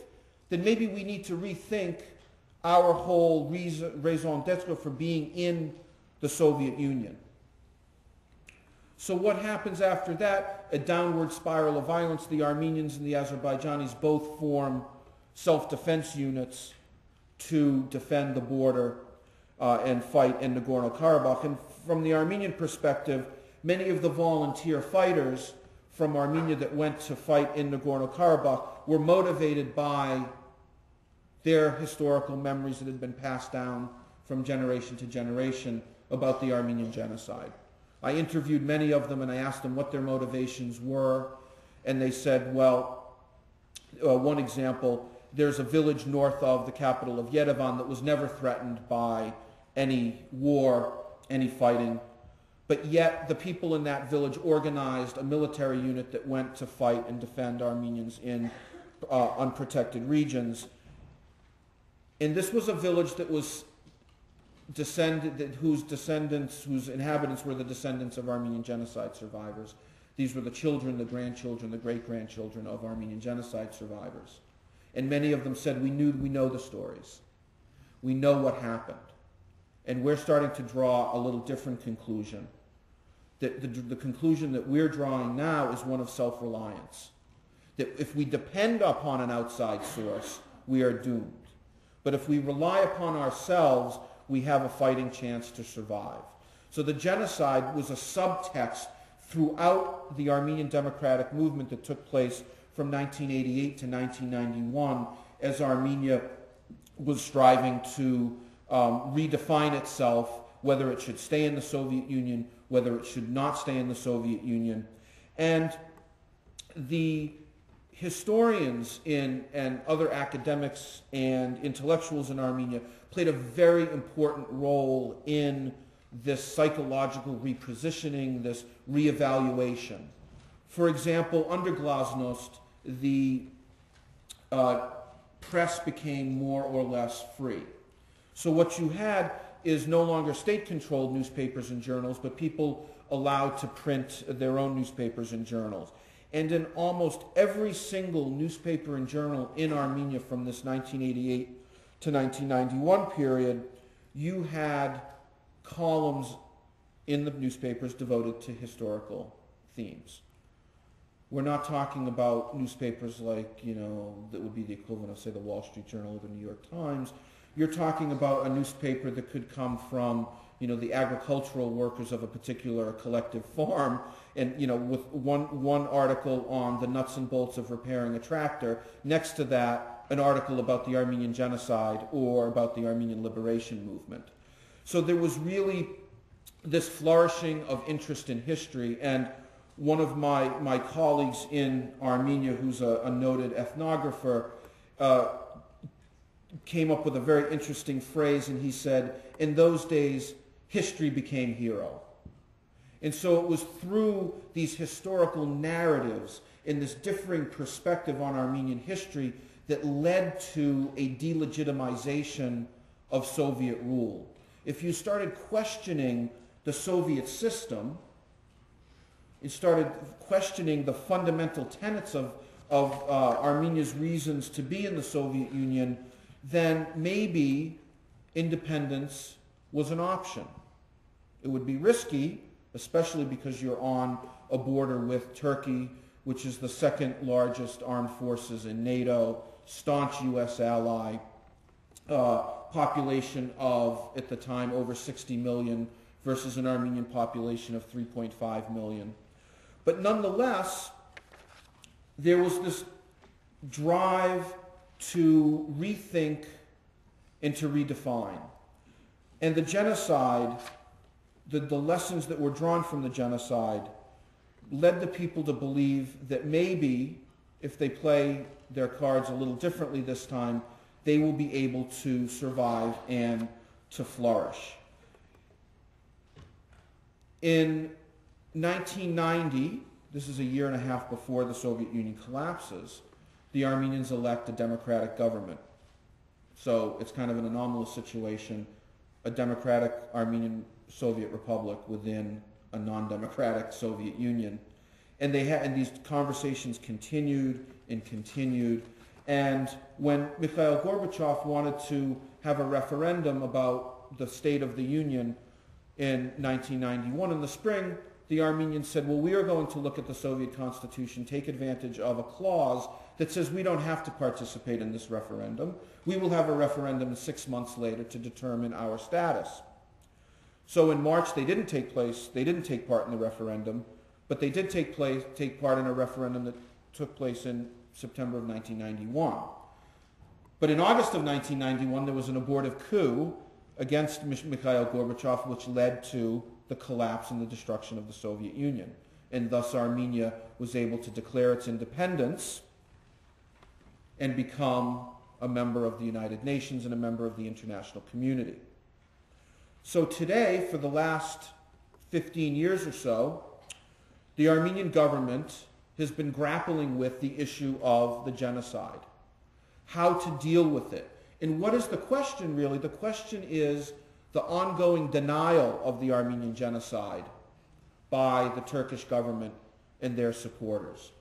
then maybe we need to rethink our whole raison d'etre for being in the Soviet Union. So what happens after that? A downward spiral of violence. The Armenians and the Azerbaijanis both form self-defense units to defend the border and fight in Nagorno-Karabakh. And from the Armenian perspective, many of the volunteer fighters from Armenia that went to fight in Nagorno-Karabakh were motivated by their historical memories that had been passed down from generation to generation about the Armenian genocide. I interviewed many of them and I asked them what their motivations were, and they said, well, one example, there's a village north of the capital of Yerevan that was never threatened by any war, any fighting, but yet the people in that village organized a military unit that went to fight and defend Armenians in unprotected regions. And this was a village that was whose inhabitants were the descendants of Armenian genocide survivors. These were the children, the grandchildren, the great-grandchildren of Armenian genocide survivors. And many of them said, we know the stories. We know what happened. And we're starting to draw a little different conclusion. That the conclusion that we're drawing now is one of self-reliance. That if we depend upon an outside source, we are doomed. But if we rely upon ourselves, we have a fighting chance to survive. So the genocide was a subtext throughout the Armenian democratic movement that took place from 1988 to 1991 as Armenia was striving to redefine itself, whether it should stay in the Soviet Union, whether it should not stay in the Soviet Union. And the historians and other academics and intellectuals in Armenia played a very important role in this psychological repositioning, this reevaluation. For example, under Glasnost, the press became more or less free. So what you had is no longer state-controlled newspapers and journals, but people allowed to print their own newspapers and journals. And in almost every single newspaper and journal in Armenia from this 1988 to 1991 period, you had columns in the newspapers devoted to historical themes. We're not talking about newspapers like, that would be the equivalent of, say, the Wall Street Journal or the New York Times. You're talking about a newspaper that could come from, the agricultural workers of a particular collective farm, and, with one article on the nuts and bolts of repairing a tractor, next to that, an article about the Armenian genocide or about the Armenian liberation movement. So there was really this flourishing of interest in history, and one of my colleagues in Armenia, who's a noted ethnographer, came up with a very interesting phrase, and he said, in those days, history became hero. And so it was through these historical narratives and this differing perspective on Armenian history that led to a delegitimization of Soviet rule. If you started questioning the Soviet system, it started questioning the fundamental tenets of Armenia's reasons to be in the Soviet Union, then maybe independence was an option. It would be risky, especially because you're on a border with Turkey, which is the second largest armed forces in NATO, staunch U.S. ally, population of, at the time, over 60 million versus an Armenian population of 3.5 million. But nonetheless, there was this drive to rethink and to redefine. And the genocide, the lessons that were drawn from the genocide, led the people to believe that maybe, if they play their cards a little differently this time, they will be able to survive and to flourish. In 1990, this is a year and a half before the Soviet Union collapses, the Armenians elect a democratic government. So it's kind of an anomalous situation, a democratic Armenian Soviet Republic within a non-democratic Soviet Union. And these conversations continued and continued. And when Mikhail Gorbachev wanted to have a referendum about the state of the Union in 1991 in the spring, the Armenians said, well, we are going to look at the Soviet Constitution, take advantage of a clause that says we don't have to participate in this referendum. We will have a referendum 6 months later to determine our status. So in March, they didn't take part in the referendum, but they did take part in a referendum that took place in September of 1991. But in August of 1991, there was an abortive coup against Mikhail Gorbachev, which led to the collapse and the destruction of the Soviet Union. And thus Armenia was able to declare its independence and become a member of the United Nations and a member of the international community. So today, for the last 15 years or so, the Armenian government has been grappling with the issue of the genocide, how to deal with it. And what is the question, really? The question is the ongoing denial of the Armenian genocide by the Turkish government and their supporters.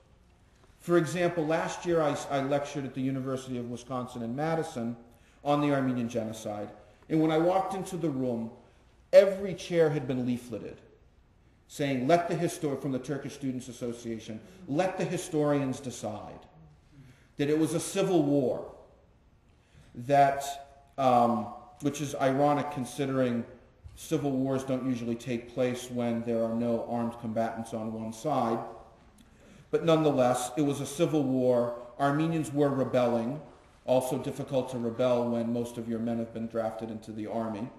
For example, last year I lectured at the University of Wisconsin in Madison on the Armenian genocide. And when I walked into the room, every chair had been leafleted saying, from the Turkish Students Association, let the historians decide. That it was a civil war, that, which is ironic considering civil wars don't usually take place when there are no armed combatants on one side. But nonetheless, it was a civil war. Armenians were rebelling, also difficult to rebel when most of your men have been drafted into the army.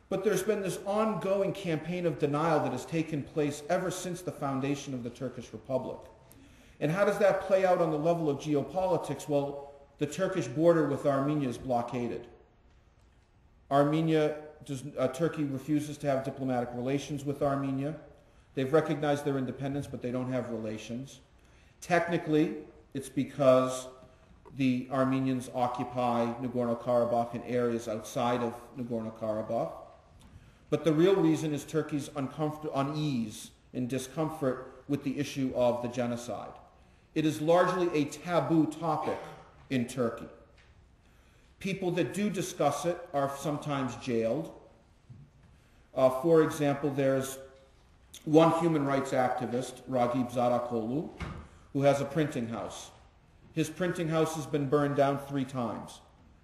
But there's been this ongoing campaign of denial that has taken place ever since the foundation of the Turkish Republic. And how does that play out on the level of geopolitics? Well, the Turkish border with Armenia is blockaded. Turkey refuses to have diplomatic relations with Armenia. They've recognized their independence, but they don't have relations. Technically, it's because the Armenians occupy Nagorno-Karabakh and areas outside of Nagorno-Karabakh. But the real reason is Turkey's unease and discomfort with the issue of the genocide. It is largely a taboo topic in Turkey. People that do discuss it are sometimes jailed. For example, there's one human rights activist, Ragip Zarakolu, who has a printing house. His printing house has been burned down 3 times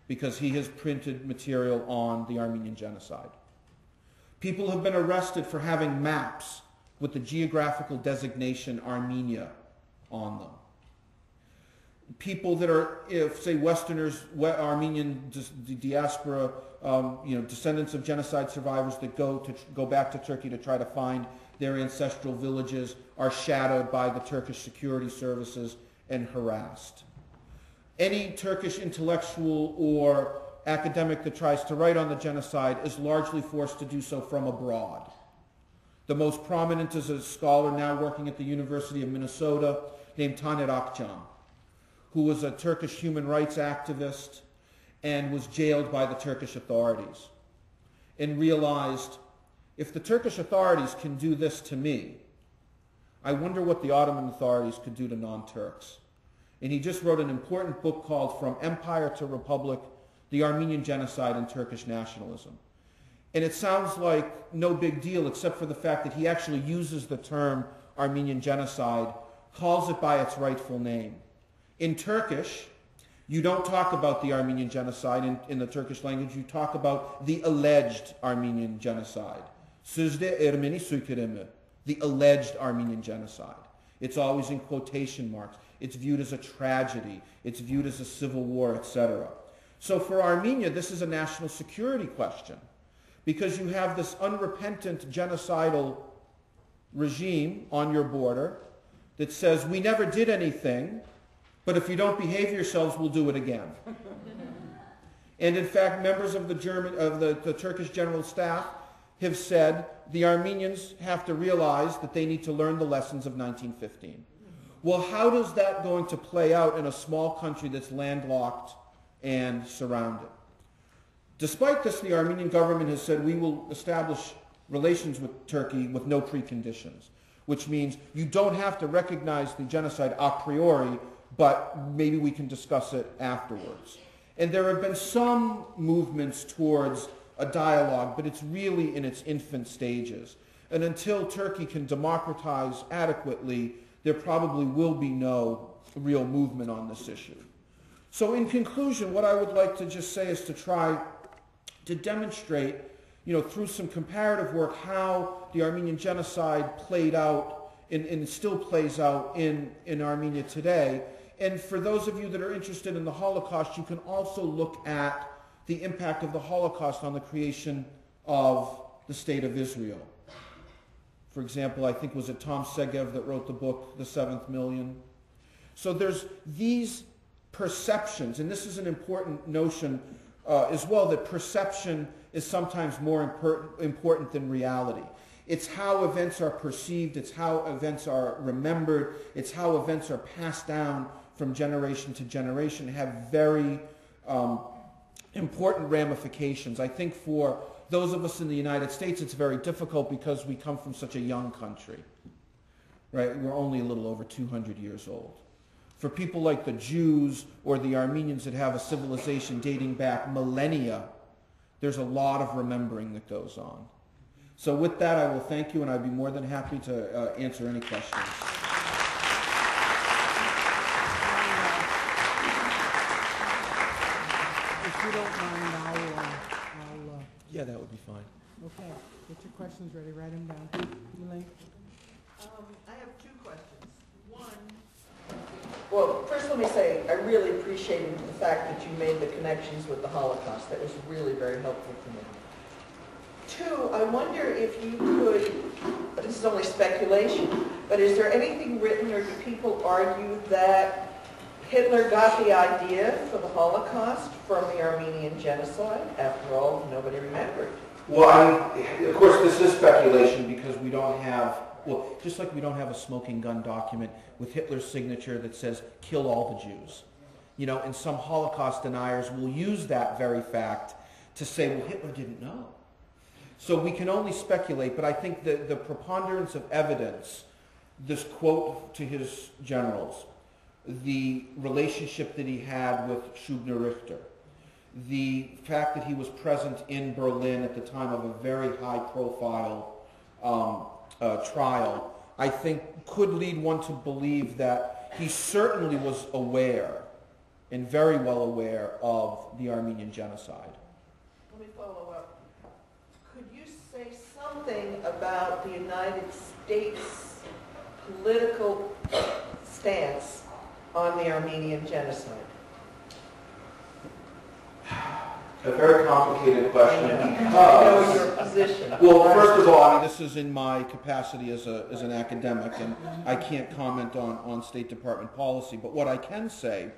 because he has printed material on the Armenian genocide. People have been arrested for having maps with the geographical designation Armenia on them. People that are, say, Westerners, Armenian diaspora, descendants of genocide survivors that go back to Turkey to try to find their ancestral villages are shadowed by the Turkish security services and harassed. Any Turkish intellectual or academic that tries to write on the genocide is largely forced to do so from abroad. The most prominent is a scholar now working at the University of Minnesota named Taner Akcan, who was a Turkish human rights activist and was jailed by the Turkish authorities, and realized, if the Turkish authorities can do this to me, I wonder what the Ottoman authorities could do to non-Turks. And he just wrote an important book called From Empire to Republic, The Armenian Genocide and Turkish Nationalism. And it sounds like no big deal except for the fact that he actually uses the term Armenian genocide, calls it by its rightful name. In Turkish, you don't talk about the Armenian genocide in the Turkish language. You talk about the alleged Armenian genocide. Sözde Ermeni soykırımı, the alleged Armenian genocide. It's always in quotation marks. It's viewed as a tragedy. It's viewed as a civil war, etc. So for Armenia, this is a national security question, because you have this unrepentant genocidal regime on your border that says, we never did anything, but if you don't behave yourselves, we'll do it again. And in fact, members of the Turkish General Staff have said the Armenians have to realize that they need to learn the lessons of 1915. Well, how does that going to play out in a small country that's landlocked and surrounded? Despite this, the Armenian government has said we will establish relations with Turkey with no preconditions, which means you don't have to recognize the genocide a priori, but maybe we can discuss it afterwards. And there have been some movements towards a dialogue, but it's really in its infant stages. And until Turkey can democratize adequately, there probably will be no real movement on this issue. So in conclusion, what I would like to just say is to try to demonstrate, through some comparative work, how the Armenian genocide played out and still plays out in Armenia today. And for those of you that are interested in the Holocaust, you can also look at the impact of the Holocaust on the creation of the State of Israel. For example, I think was it Tom Segev that wrote the book, The Seventh Million? So there's these perceptions, and this is an important notion as well, that perception is sometimes more important than reality. It's how events are perceived, it's how events are remembered, it's how events are passed down from generation to generation, have very important ramifications. I think for those of us in the United States, it's very difficult because we come from such a young country, right? We're only a little over 200 years old. For people like the Jews or the Armenians that have a civilization dating back millennia, there's a lot of remembering that goes on. So with that, I will thank you, and I'd be more than happy to answer any questions. If you don't mind, I'll Yeah, that would be fine. okay, get your questions ready, write them down. Elaine? I have two questions. One, well, first let me say, I really appreciated the fact that you made the connections with the Holocaust. That was really very helpful to me. Two, I wonder if you could, this is only speculation, but is there anything written or do people argue that Hitler got the idea for the Holocaust from the Armenian Genocide? After all, nobody remembered. Well, of course, this is speculation because we don't have, just like we don't have a smoking gun document with Hitler's signature that says, kill all the Jews. And some Holocaust deniers will use that very fact to say, well, Hitler didn't know. So we can only speculate, but I think the preponderance of evidence, this quote to his generals, the relationship that he had with Schubner Richter, the fact that he was present in Berlin at the time of a very high-profile trial, I think could lead one to believe that he certainly was aware and very well aware of the Armenian genocide. Let me follow up. Could you say something about the United States' political stance on the Armenian genocide? A very complicated question I know your position. Well, first of all, this is in my capacity as an academic, and I can't comment on State Department policy. But what I can say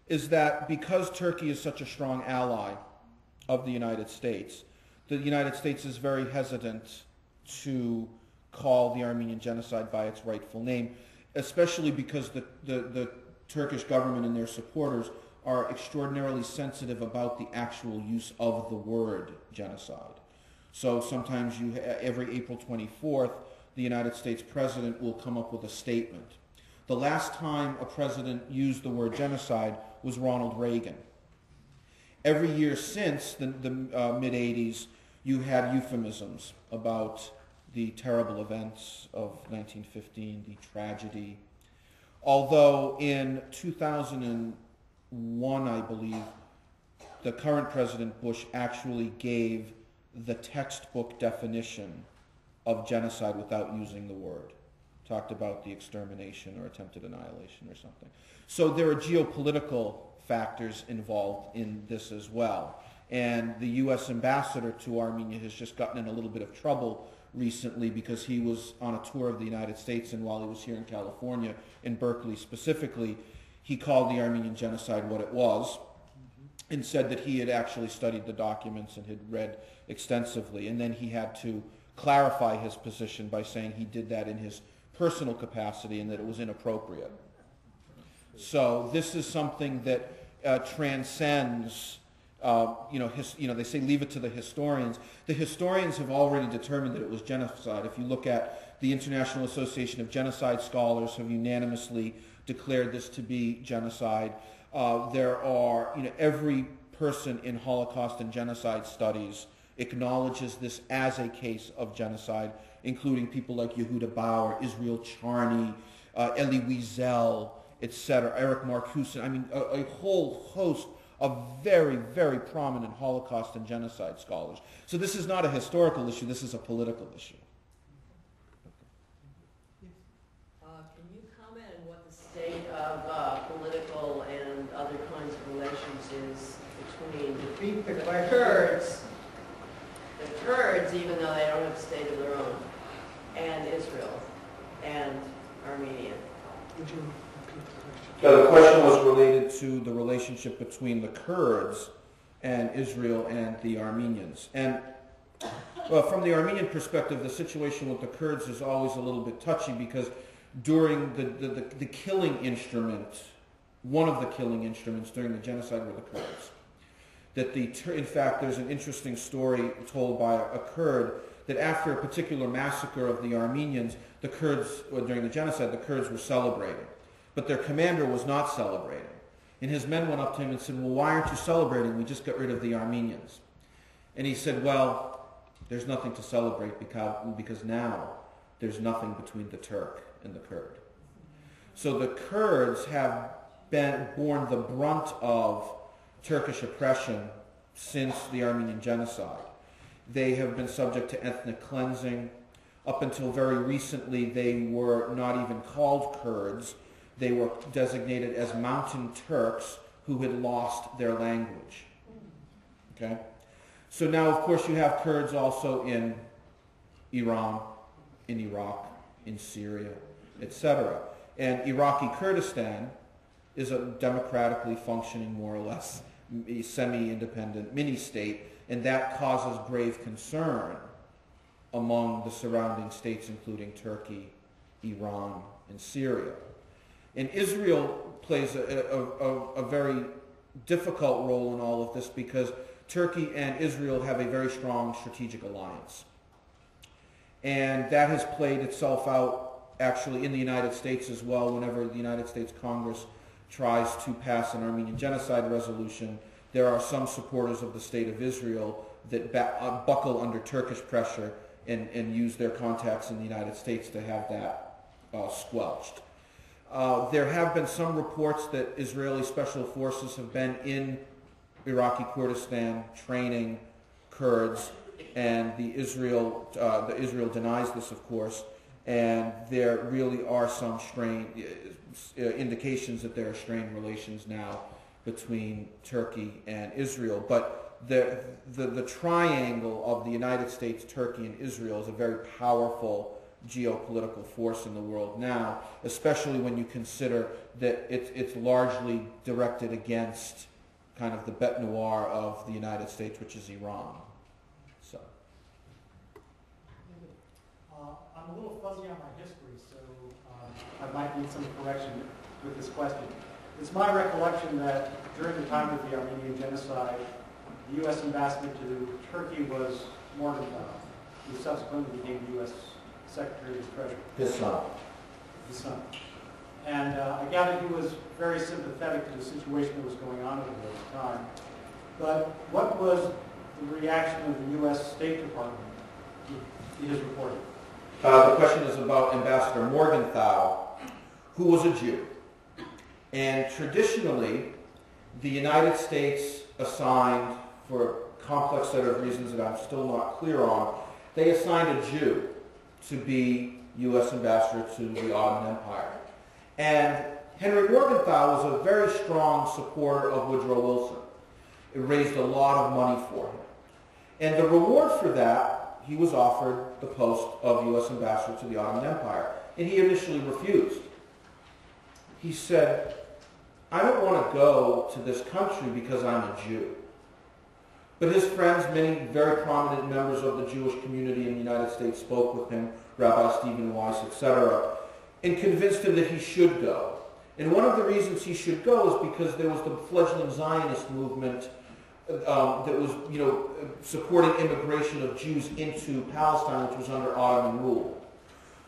is that because Turkey is such a strong ally of the United States is very hesitant to call the Armenian genocide by its rightful name, especially because the Turkish government and their supporters are extraordinarily sensitive about the actual use of the word genocide. So sometimes every April 24th, the United States president will come up with a statement. The last time a president used the word genocide was Ronald Reagan. Every year since the mid-'80s, you had euphemisms about the terrible events of 1915, the tragedy. Although in 2001, I believe, the current President Bush actually gave the textbook definition of genocide without using the word. Talked about the extermination or attempted annihilation or something. So there are geopolitical factors involved in this as well. And the U.S. ambassador to Armenia has just gotten in a little bit of trouble recently because he was on a tour of the United States, and while he was here in California, in Berkeley specifically, he called the Armenian genocide what it was. and said that he had actually studied the documents and had read extensively. And then he had to clarify his position by saying he did that in his personal capacity and that it was inappropriate. So this is something that transcends, they say leave it to the historians. The historians have already determined that it was genocide. If you look at the International Association of Genocide Scholars have unanimously declared this to be genocide. There are, every person in Holocaust and genocide studies acknowledges this as a case of genocide, including people like Yehuda Bauer, Israel Charney, Elie Wiesel, etc., Eric Marcuson. I mean, a whole host of very, very prominent Holocaust and genocide scholars. So this is not a historical issue, this is a political issue. Can you comment on what the state of political and other kinds of relations is between the Kurds, even though they don't have a state of their own, and Israel and Armenia? Would you repeat the question? The question was related to the relationship between the Kurds and Israel and the Armenians. And well, from the Armenian perspective, the situation with the Kurds is always a little bit touchy because during the killing instrument, one of the killing instruments during the genocide were the Kurds. In fact, there's an interesting story told by a Kurd that after a particular massacre of the Armenians, the Kurds, during the genocide, the Kurds were celebrating. But their commander was not celebrating. And his men went up to him and said, well, why aren't you celebrating? We just got rid of the Armenians. And he said, well, there's nothing to celebrate because now there's nothing between the Turk and the Kurd. So the Kurds have borne the brunt of Turkish oppression since the Armenian Genocide. They have been subject to ethnic cleansing. Up until very recently, they were not even called Kurds. They were designated as mountain Turks who had lost their language. Okay? So now, of course, you have Kurds also in Iran, in Iraq, in Syria, etc. And Iraqi Kurdistan is a democratically functioning, more or less, semi-independent mini-state, and that causes grave concern among the surrounding states, including Turkey, Iran, and Syria. And Israel plays a very difficult role in all of this because Turkey and Israel have a very strong strategic alliance. And that has played itself out actually in the United States as well. Whenever the United States Congress tries to pass an Armenian Genocide resolution, there are some supporters of the State of Israel that buckle under Turkish pressure and use their contacts in the United States to have that squelched. There have been some reports that Israeli special forces have been in Iraqi Kurdistan training Kurds, and Israel denies this, of course, and there really are some indications that there are strained relations now between Turkey and Israel. But the triangle of the United States, Turkey, and Israel is a very powerful geopolitical force in the world now, especially when you consider that it's largely directed against kind of the bête noire of the United States, which is Iran. So. I'm a little fuzzy on my history, so I might need some correction with this question. It's my recollection that during the time of the Armenian Genocide, the U.S. ambassador to Turkey was Morgenthau, who subsequently became the U.S. Secretary of the Treasury. His son. His son. And I gather he was very sympathetic to the situation that was going on over the time. But what was the reaction of the U.S. State Department to his reporting? The question is about Ambassador Morgenthau, who was a Jew. And traditionally, the United States assigned, for a complex set of reasons that I'm still not clear on, they assigned a Jew to be U.S. ambassador to the Ottoman Empire. And Henry Morgenthau was a very strong supporter of Woodrow Wilson. It raised a lot of money for him. And the reward for that, he was offered the post of U.S. ambassador to the Ottoman Empire. And he initially refused. He said, I don't want to go to this country because I'm a Jew. But his friends, many very prominent members of the Jewish community in the United States, spoke with him, Rabbi Stephen Weiss, etc., and convinced him that he should go. And one of the reasons he should go is because there was the fledgling Zionist movement that was, supporting immigration of Jews into Palestine, which was under Ottoman rule.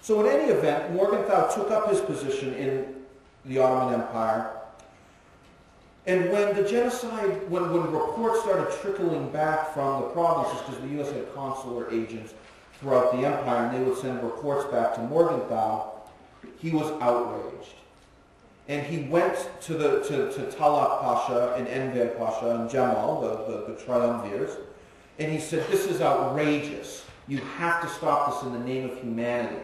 So in any event, Morgenthau took up his position in the Ottoman Empire. And when the genocide, when reports started trickling back from the provinces, because the U.S. had consular agents throughout the empire, and they would send reports back to Morgenthau, he was outraged. And he went to Talat Pasha and Enver Pasha and Cemal, the triumvirs, and he said, "This is outrageous. You have to stop this in the name of humanity."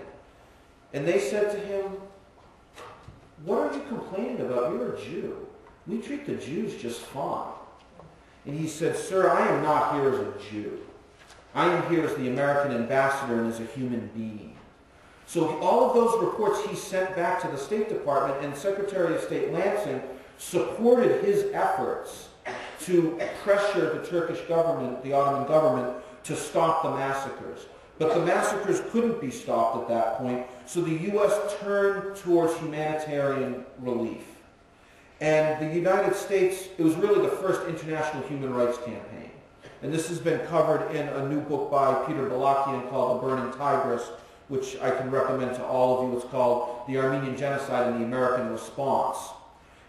And they said to him, "What are you complaining about? You're a Jew. We treat the Jews just fine." And he said, "Sir, I am not here as a Jew. I am here as the American ambassador and as a human being." So all of those reports he sent back to the State Department, and Secretary of State Lansing supported his efforts to pressure the Turkish government, the Ottoman government, to stop the massacres. But the massacres couldn't be stopped at that point, so the U.S. turned towards humanitarian relief. And the United States, it was really the first international human rights campaign. And this has been covered in a new book by Peter Balakian called The Burning Tigris, which I can recommend to all of you. It's called The Armenian Genocide and the American Response.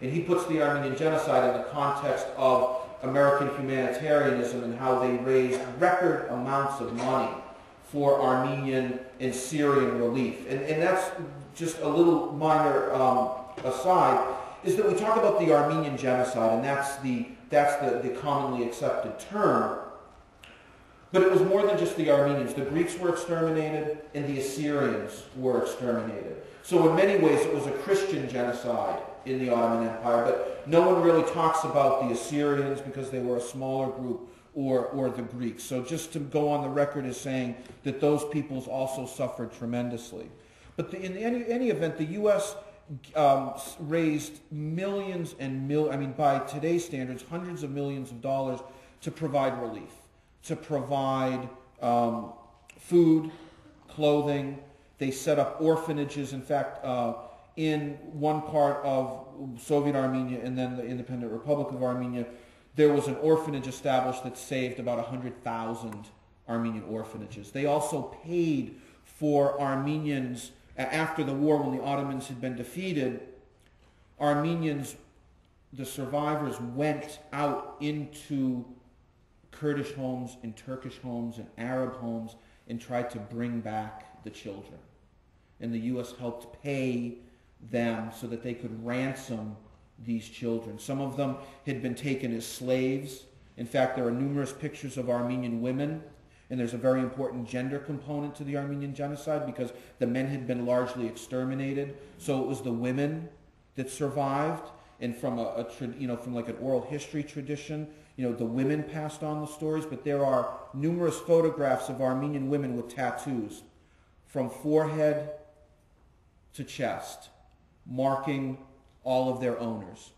And he puts the Armenian Genocide in the context of American humanitarianism and how they raised record amounts of money for Armenian and Syrian relief. And that's just a little minor aside, is that we talk about the Armenian Genocide, and that's the commonly accepted term. But it was more than just the Armenians. The Greeks were exterminated, and the Assyrians were exterminated. So in many ways, it was a Christian genocide in the Ottoman Empire, but no one really talks about the Assyrians because they were a smaller group, or the Greeks. So just to go on the record as saying that those peoples also suffered tremendously. But in any event, the U.S. raised millions and by today's standards, hundreds of millions of dollars to provide relief, to provide food, clothing. They set up orphanages. In fact, in one part of Soviet Armenia and then the Independent Republic of Armenia, there was an orphanage established that saved about 100,000 Armenian orphanages. They also paid for Armenians. After the war, when the Ottomans had been defeated, Armenians, the survivors, went out into Kurdish homes and Turkish homes and Arab homes and tried to bring back the children. And the U.S. helped pay them so that they could ransom these children. Some of them had been taken as slaves. In fact, there are numerous pictures of Armenian women. And there's a very important gender component to the Armenian genocide because the men had been largely exterminated. So it was the women that survived. And from from like an oral history tradition, the women passed on the stories. But there are numerous photographs of Armenian women with tattoos from forehead to chest, marking all of their owners.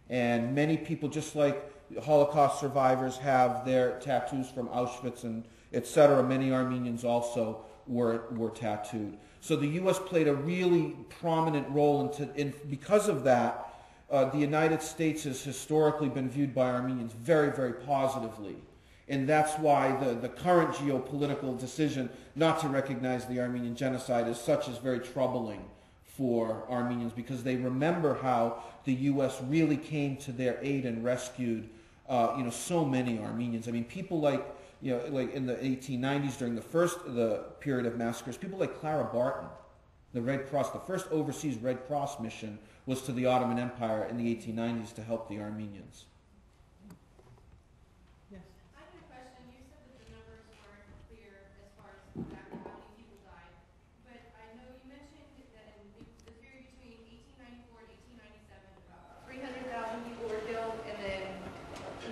And many people, just like Holocaust survivors have their tattoos from Auschwitz and etc., many Armenians also were tattooed. So the U.S. played a really prominent role because of that, the United States has historically been viewed by Armenians very, very positively. And that's why the current geopolitical decision not to recognize the Armenian genocide as such is very troubling for Armenians, because they remember how the U.S. really came to their aid and rescued so many Armenians. I mean, people like in the 1890s during the period of massacres, people like Clara Barton, the Red Cross, the first overseas Red Cross mission was to the Ottoman Empire in the 1890s to help the Armenians. Yes. I have a question. You said that the numbers weren't clear as far as exactly how many people died, but I know you mentioned that in the period between 1894 and 1897, about 300,000 people were killed, and then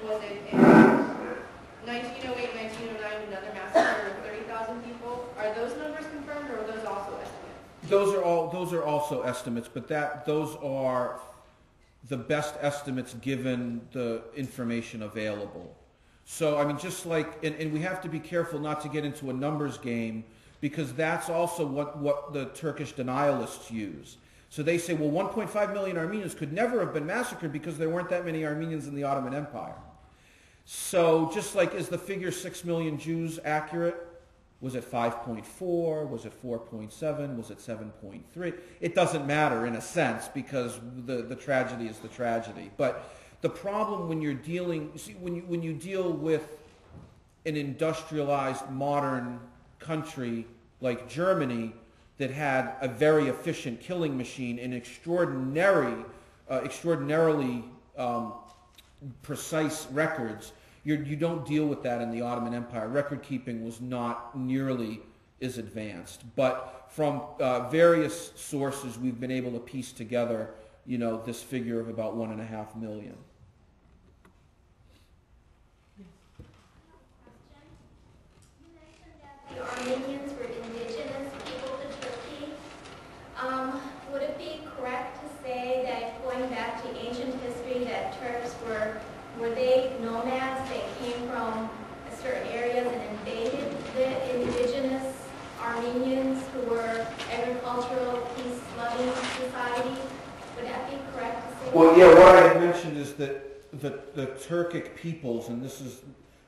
was it in 1908, 1909, another massacre of 30,000 people? Are those numbers confirmed, or are those also estimates? Those are also estimates, but those are the best estimates given the information available. So, I mean, just like, and we have to be careful not to get into a numbers game, because that's also what the Turkish denialists use. So they say, well, 1.5 million Armenians could never have been massacred because there weren't that many Armenians in the Ottoman Empire. So just like, is the figure 6 million Jews accurate? Was it 5.4? Was it 4.7? Was it 7.3? It doesn't matter in a sense, because the tragedy is the tragedy. But the problem when you're dealing, see, when you deal with an industrialized modern country like Germany that had a very efficient killing machine and extraordinarily precise records, you don't deal with that in the Ottoman Empire. Record keeping was not nearly as advanced. But from various sources, we've been able to piece together, this figure of about 1.5 million. The Armenians were indigenous people to Turkey. Would it be correct to say that going back to ancient history that Turks were they nomads? They came from certain areas and invaded the indigenous Armenians who were agricultural, peace-loving society? Would that be correct to say? Well, yeah, what I had mentioned is that the Turkic peoples, and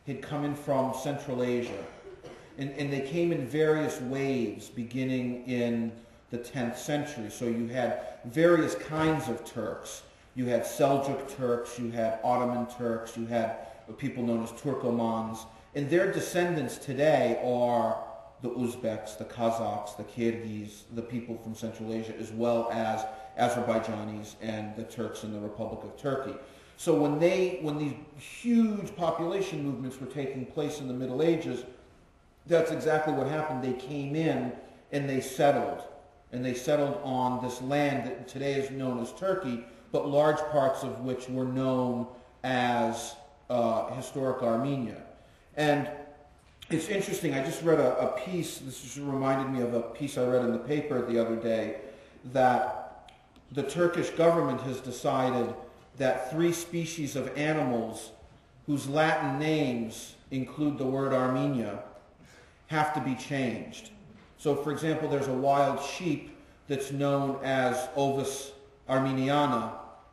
had come in from Central Asia, and they came in various waves beginning in the 10th century. So you had various kinds of Turks. You had Seljuk Turks, you had Ottoman Turks, you had people known as Turkomans, and their descendants today are the Uzbeks, the Kazakhs, the Kyrgyz, the people from Central Asia, as well as Azerbaijanis and the Turks in the Republic of Turkey. So when these huge population movements were taking place in the Middle Ages, that's exactly what happened. They came in and they settled. And they settled on this land that today is known as Turkey, but large parts of which were known as historic Armenia. And it's interesting, I just read a piece, this just reminded me of a piece I read in the paper the other day, that the Turkish government has decided that 3 species of animals whose Latin names include the word Armenia have to be changed. So, for example, there's a wild sheep that's known as Ovis armeniana,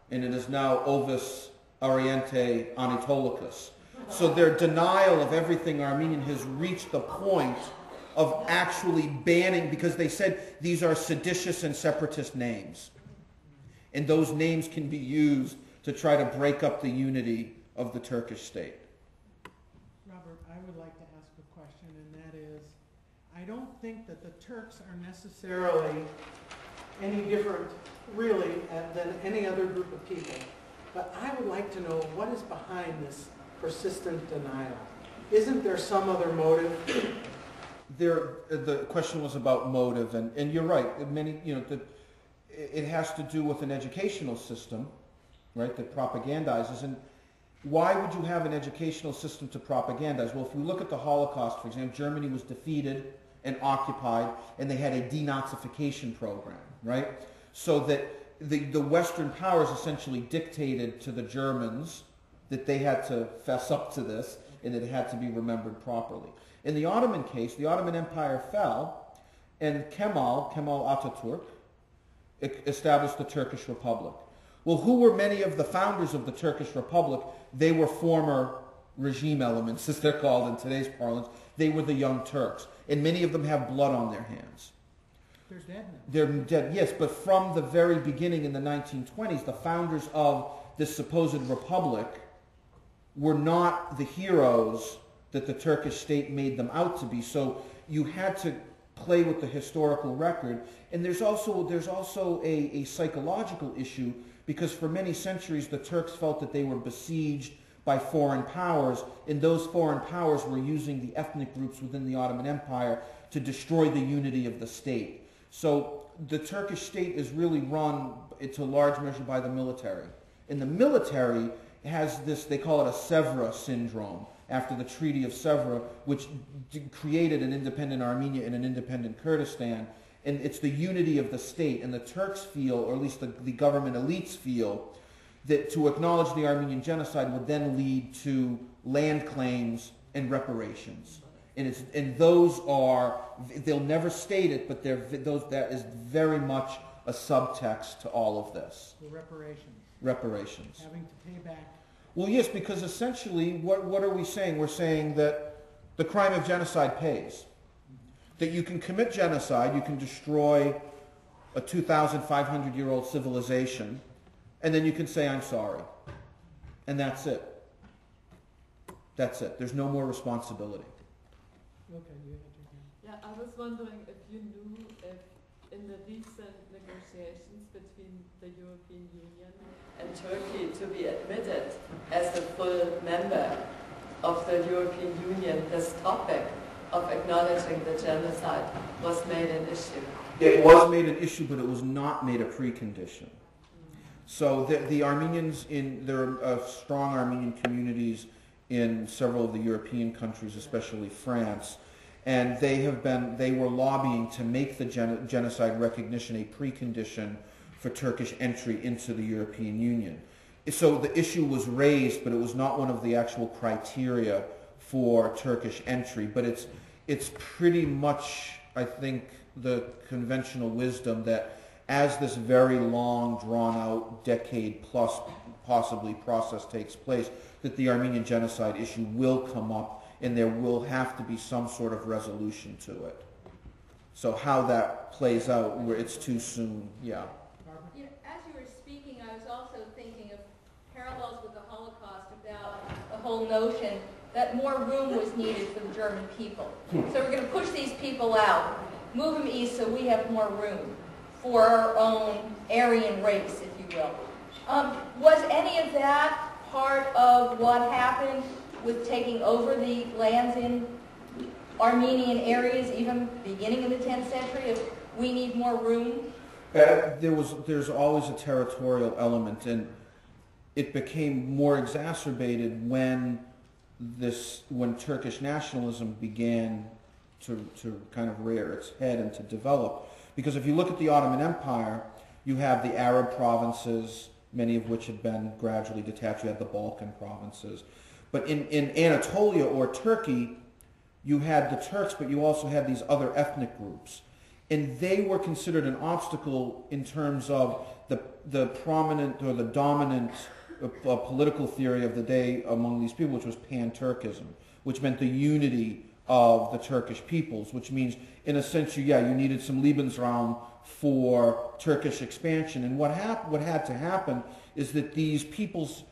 and it is now Ovis ariente anatolicus. So their denial of everything Armenian has reached the point of actually banning, because they said these are seditious and separatist names. And those names can be used to try to break up the unity of the Turkish state. Robert, I would like to ask a question, and that is, I don't think that the Turks are necessarily any different, really, than any other group of people. But I would like to know what is behind this persistent denial. Isn't there some other motive? The question was about motive, and you're right. It has to do with an educational system, right, that propagandizes. And why would you have an educational system to propagandize? Well, if we look at the Holocaust, for example, Germany was defeated and occupied, and they had a denazification program, right? So that the Western powers essentially dictated to the Germans that they had to fess up to this, and it had to be remembered properly. In the Ottoman case, the Ottoman Empire fell, and Kemal Atatürk established the Turkish Republic. Well, who were many of the founders of the Turkish Republic? They were former regime elements, as they're called in today's parlance. They were the Young Turks, and many of them have blood on their hands. They're dead now. They're dead, yes, but from the very beginning in the 1920s, the founders of this supposed republic were not the heroes that the Turkish state made them out to be. So you had to play with the historical record. And there's also a psychological issue, because for many centuries the Turks felt that they were besieged by foreign powers, and those foreign powers were using the ethnic groups within the Ottoman Empire to destroy the unity of the state. So the Turkish state is really run to a large measure by the military. And the military has this, they call it a Sèvres syndrome, after the Treaty of Sèvres, which created an independent Armenia and an independent Kurdistan. And it's the unity of the state. And the Turks feel, or at least the government elites feel, that to acknowledge the Armenian genocide would then lead to land claims and reparations. And those are, they'll never state it, but that is very much a subtext to all of this. The reparations. Reparations. Having to pay back. Well, yes, because essentially, what are we saying? We're saying that the crime of genocide pays. That you can commit genocide, you can destroy a 2,500-year-old civilization, and then you can say, I'm sorry. And that's it. That's it. There's no more responsibility. Okay, you have to do. Yeah, I was wondering if you knew if in the recent negotiations between the European Union and Turkey to be admitted as a full member of the European Union, this topic of acknowledging the genocide was made an issue. It was made an issue, but it was not made a precondition. So the Armenians, there are strong Armenian communities in several of the European countries, especially France, and they were lobbying to make the genocide recognition a precondition for Turkish entry into the European Union. So the issue was raised, but it was not one of the actual criteria for Turkish entry. But it's pretty much, I think, the conventional wisdom that as this very long, drawn-out, decade-plus possibly process takes place, that the Armenian genocide issue will come up and there will have to be some sort of resolution to it. So how that plays out, where it's too soon, yeah. You know, as you were speaking, I was also thinking of parallels with the Holocaust about the whole notion that more room was needed for the German people. So we're going to push these people out, move them east so we have more room for our own Aryan race, if you will. Was any of that part of what happened with taking over the lands in Armenian areas, even beginning in the 10th century, if we need more room? There's always a territorial element, and it became more exacerbated when Turkish nationalism began to kind of rear its head and to develop. Because if you look at the Ottoman Empire, you have the Arab provinces, many of which had been gradually detached. You had the Balkan provinces. But in Anatolia or Turkey, you had the Turks, but you also had these other ethnic groups. And they were considered an obstacle in terms of the prominent or the dominant political theory of the day among these people, which was pan-Turkism, which meant the unity of the Turkish peoples, which means, in a sense, you needed some Lebensraum for Turkish expansion. And what had to happen is that these peoples,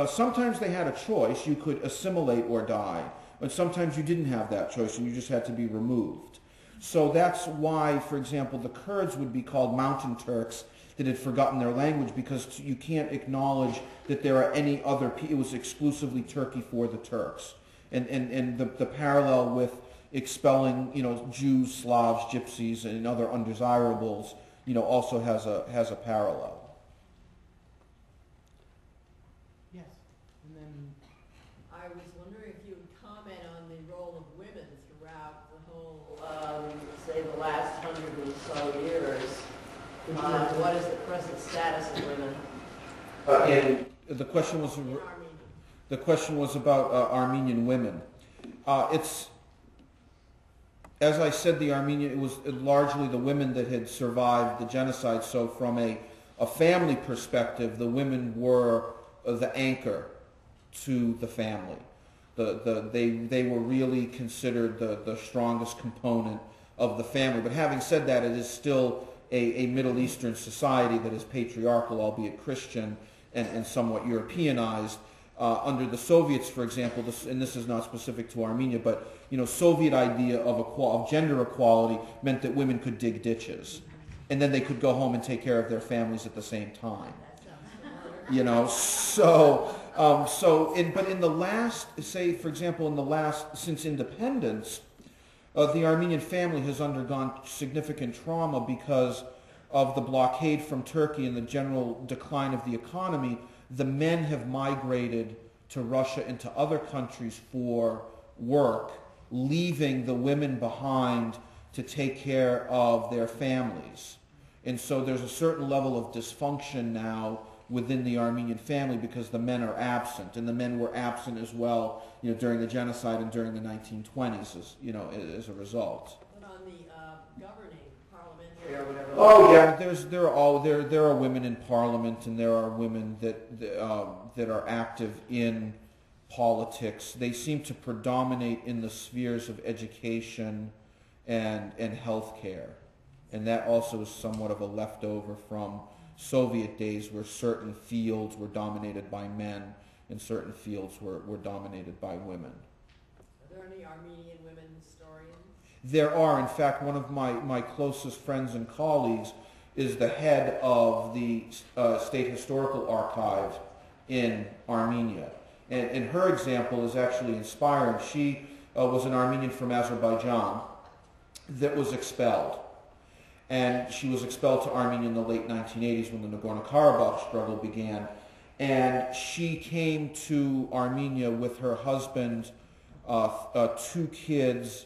sometimes they had a choice. You could assimilate or die. But sometimes you didn't have that choice and you just had to be removed. So that's why, for example, the Kurds would be called mountain Turks that had forgotten their language, because you can't acknowledge that there are any other people. It was exclusively Turkey for the Turks. And the parallel with expelling, Jews, Slavs, Gypsies, and other undesirables, also has a parallel. Yes, and then I was wondering if you would comment on the role of women throughout the whole, say, the last 100 or so years. What is the present status of women? And the question was about Armenian women. It's, as I said, it was largely the women that had survived the genocide. So from a family perspective, the women were the anchor to the family. They were really considered the strongest component of the family. But having said that, it is still a Middle Eastern society that is patriarchal, albeit Christian, and somewhat Europeanized. Under the Soviets, for example, and this is not specific to Armenia, but Soviet idea of gender equality meant that women could dig ditches, and then they could go home and take care of their families at the same time. But in the last, say, for example, since independence, the Armenian family has undergone significant trauma because of the blockade from Turkey and the general decline of the economy. The men have migrated to Russia and to other countries for work, leaving the women behind to take care of their families. And so there's a certain level of dysfunction now within the Armenian family because the men are absent, and the men were absent as well, during the genocide and during the 1920s, as a result. But on the governing parliamentary or whatever. Oh yeah, there are women in parliament, and there are women that are active in politics. They seem to predominate in the spheres of education and healthcare, and that also is somewhat of a leftover from Soviet days where certain fields were dominated by men and certain fields were dominated by women. Are there any Armenian women historians? There are. In fact, one of my closest friends and colleagues is the head of the State Historical Archive in Armenia. And her example is actually inspiring. She was an Armenian from Azerbaijan that was expelled. And she was expelled to Armenia in the late 1980s when the Nagorno-Karabakh struggle began. And she came to Armenia with her husband, 2 kids,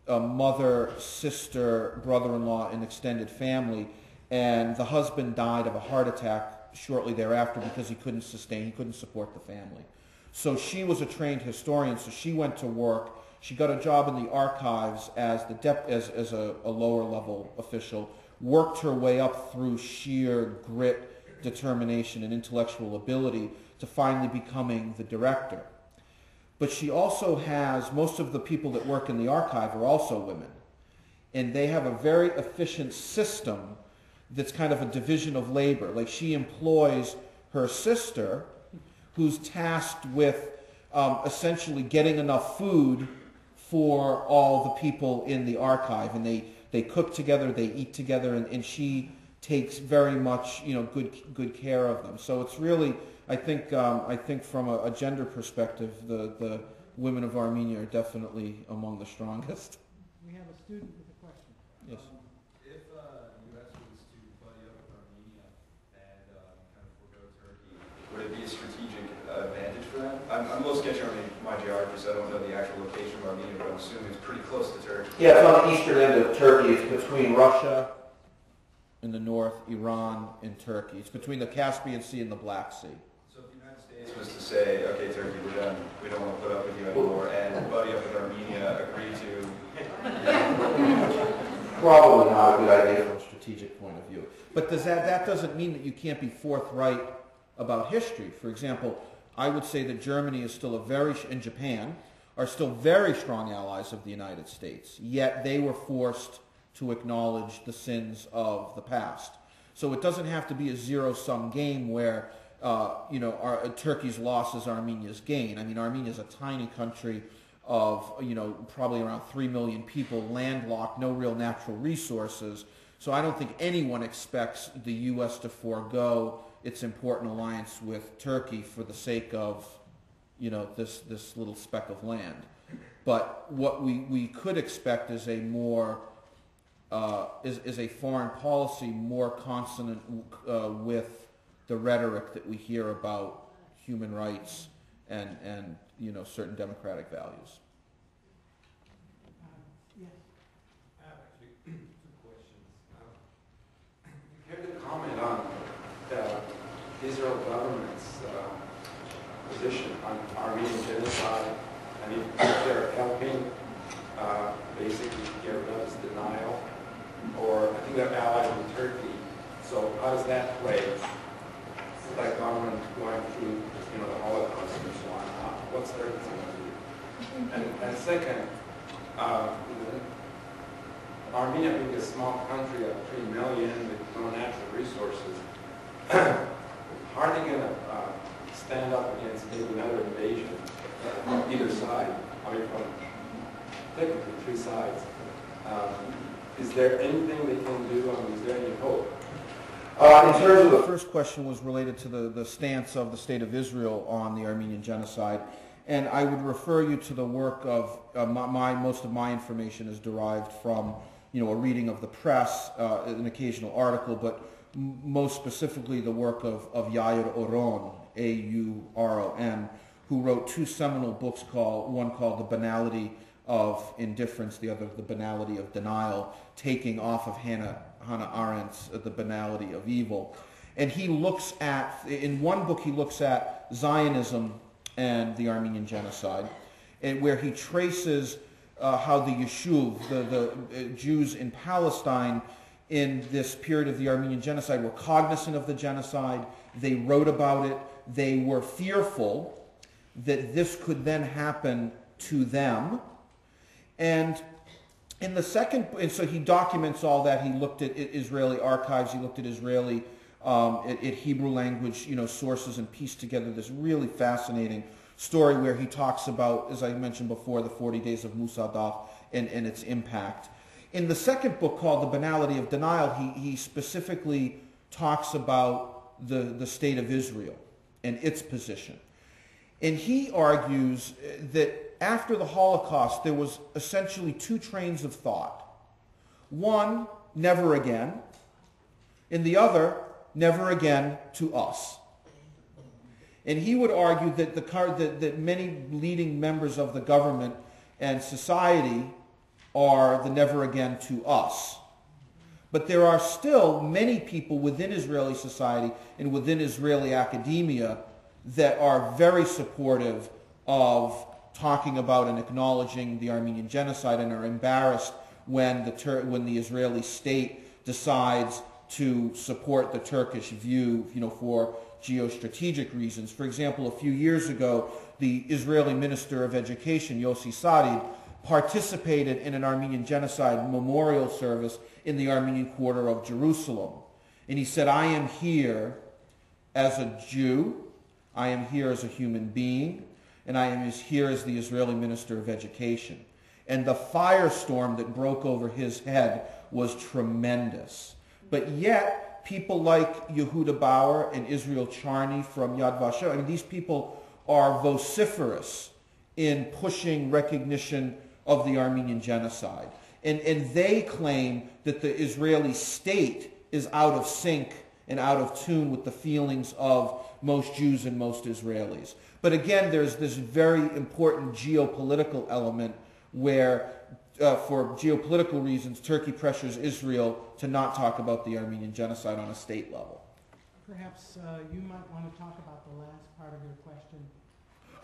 a mother, sister, brother-in-law, and extended family. And the husband died of a heart attack shortly thereafter because he couldn't support the family. So she was a trained historian, so she went to work. She got a job in the archives as a lower level official, worked her way up through sheer grit, determination, and intellectual ability to finally becoming the director. But she also has, most of the people that work in the archive are also women. And they have a very efficient system that's kind of a division of labor. Like she employs her sister, who's tasked with essentially getting enough food for all the people in the archive, and they cook together, they eat together, and she takes very much good care of them. So it's really, I think from a gender perspective, the women of Armenia are definitely among the strongest. We have a student with a question. Yes. If the U.S. was to buddy up with Armenia and kind of forego Turkey, would it be a strategic advantage for them? I'm a little sketchy on my geography, so I don't know the actual location of Armenia, but I'm assuming it's pretty close to Turkey. Yeah, it's on the eastern end of Turkey. It's between Russia in the north, Iran, and Turkey. It's between the Caspian Sea and the Black Sea. So if the United States was to say, okay, Turkey, we're done, we don't want to put up with you anymore, and buddy up with Armenia, agree to... Probably not a good idea from a strategic point of view. But that doesn't mean that you can't be forthright about history. For example, I would say that Germany is still and Japan are still very strong allies of the United States, yet they were forced to acknowledge the sins of the past. So it doesn't have to be a zero-sum game where Turkey's loss is Armenia's gain. I mean, Armenia is a tiny country of probably around 3 million people, landlocked, no real natural resources. So I don't think anyone expects the U.S. to forego its important alliance with Turkey for the sake of this little speck of land. But what we could expect is a more is a foreign policy more consonant with the rhetoric that we hear about human rights and certain democratic values. Yes. I have actually 2 questions. You care to comment on the Israel government's position on Armenian genocide, and if they're helping basically get rid of this denial, or I think they're allies with Turkey. So how does that play? Is that government going through the Holocaust and so on? What's their position? And second, Armenia being a small country of 3 million with no natural resources, how are they going to stand up against maybe another invasion from either side? I mean, from technically 3 sides. Is there anything they can do? I mean, is there any hope? In terms of the first question was related to the stance of the State of Israel on the Armenian genocide, and I would refer you to the work of most of my information is derived from a reading of the press, an occasional article, but most specifically the work of Yair Oron, A-U-R-O-N, who wrote 2 seminal books one called The Banality of Indifference, the other the Banality of Denial, taking off of Hannah Arendt's The Banality of Evil. And he looks at, in one book he looks at Zionism and the Armenian Genocide, and where he traces how the Yeshuv, the Jews in Palestine in this period of the Armenian Genocide were cognizant of the genocide. They wrote about it. They were fearful that this could then happen to them. And in the second, and so he documents all that. He looked at Israeli archives. He looked at Israeli, at Hebrew language, sources, and pieced together this really fascinating story where he talks about, as I mentioned before, the 40 days of Musadat and its impact. In the second book called The Banality of Denial, he specifically talks about the state of Israel and its position. And he argues that after the Holocaust, there was essentially two trains of thought. One, never again, and the other, never again to us. And he would argue that that many leading members of the government and society are the never again to us. But there are still many people within Israeli society and within Israeli academia that are very supportive of talking about and acknowledging the Armenian Genocide and are embarrassed when the Israeli state decides to support the Turkish view, for geostrategic reasons. For example, a few years ago, the Israeli Minister of Education, Yossi Sarid, participated in an Armenian Genocide Memorial service in the Armenian quarter of Jerusalem. And he said, I am here as a Jew, I am here as a human being, and I am here as the Israeli Minister of Education. And the firestorm that broke over his head was tremendous. But yet, people like Yehuda Bauer and Israel Charny from Yad Vashem, these people are vociferous in pushing recognition of the Armenian Genocide. And they claim that the Israeli state is out of sync and out of tune with the feelings of most Jews and most Israelis. But again, there's this very important geopolitical element where, for geopolitical reasons, Turkey pressures Israel to not talk about the Armenian Genocide on a state level. Perhaps you might want to talk about the last part of your question.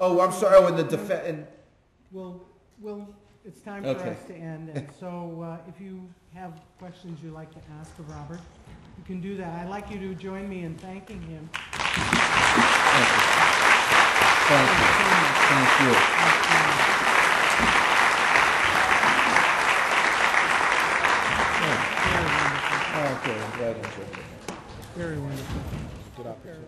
Oh, I'm sorry. Oh, and the defense. It's time for us to end. And so if you have questions you'd like to ask of Robert, you can do that. I'd like you to join me in thanking him. Thank you. Thank you. Okay, I'm glad you enjoyed it. Very wonderful. Good opportunity.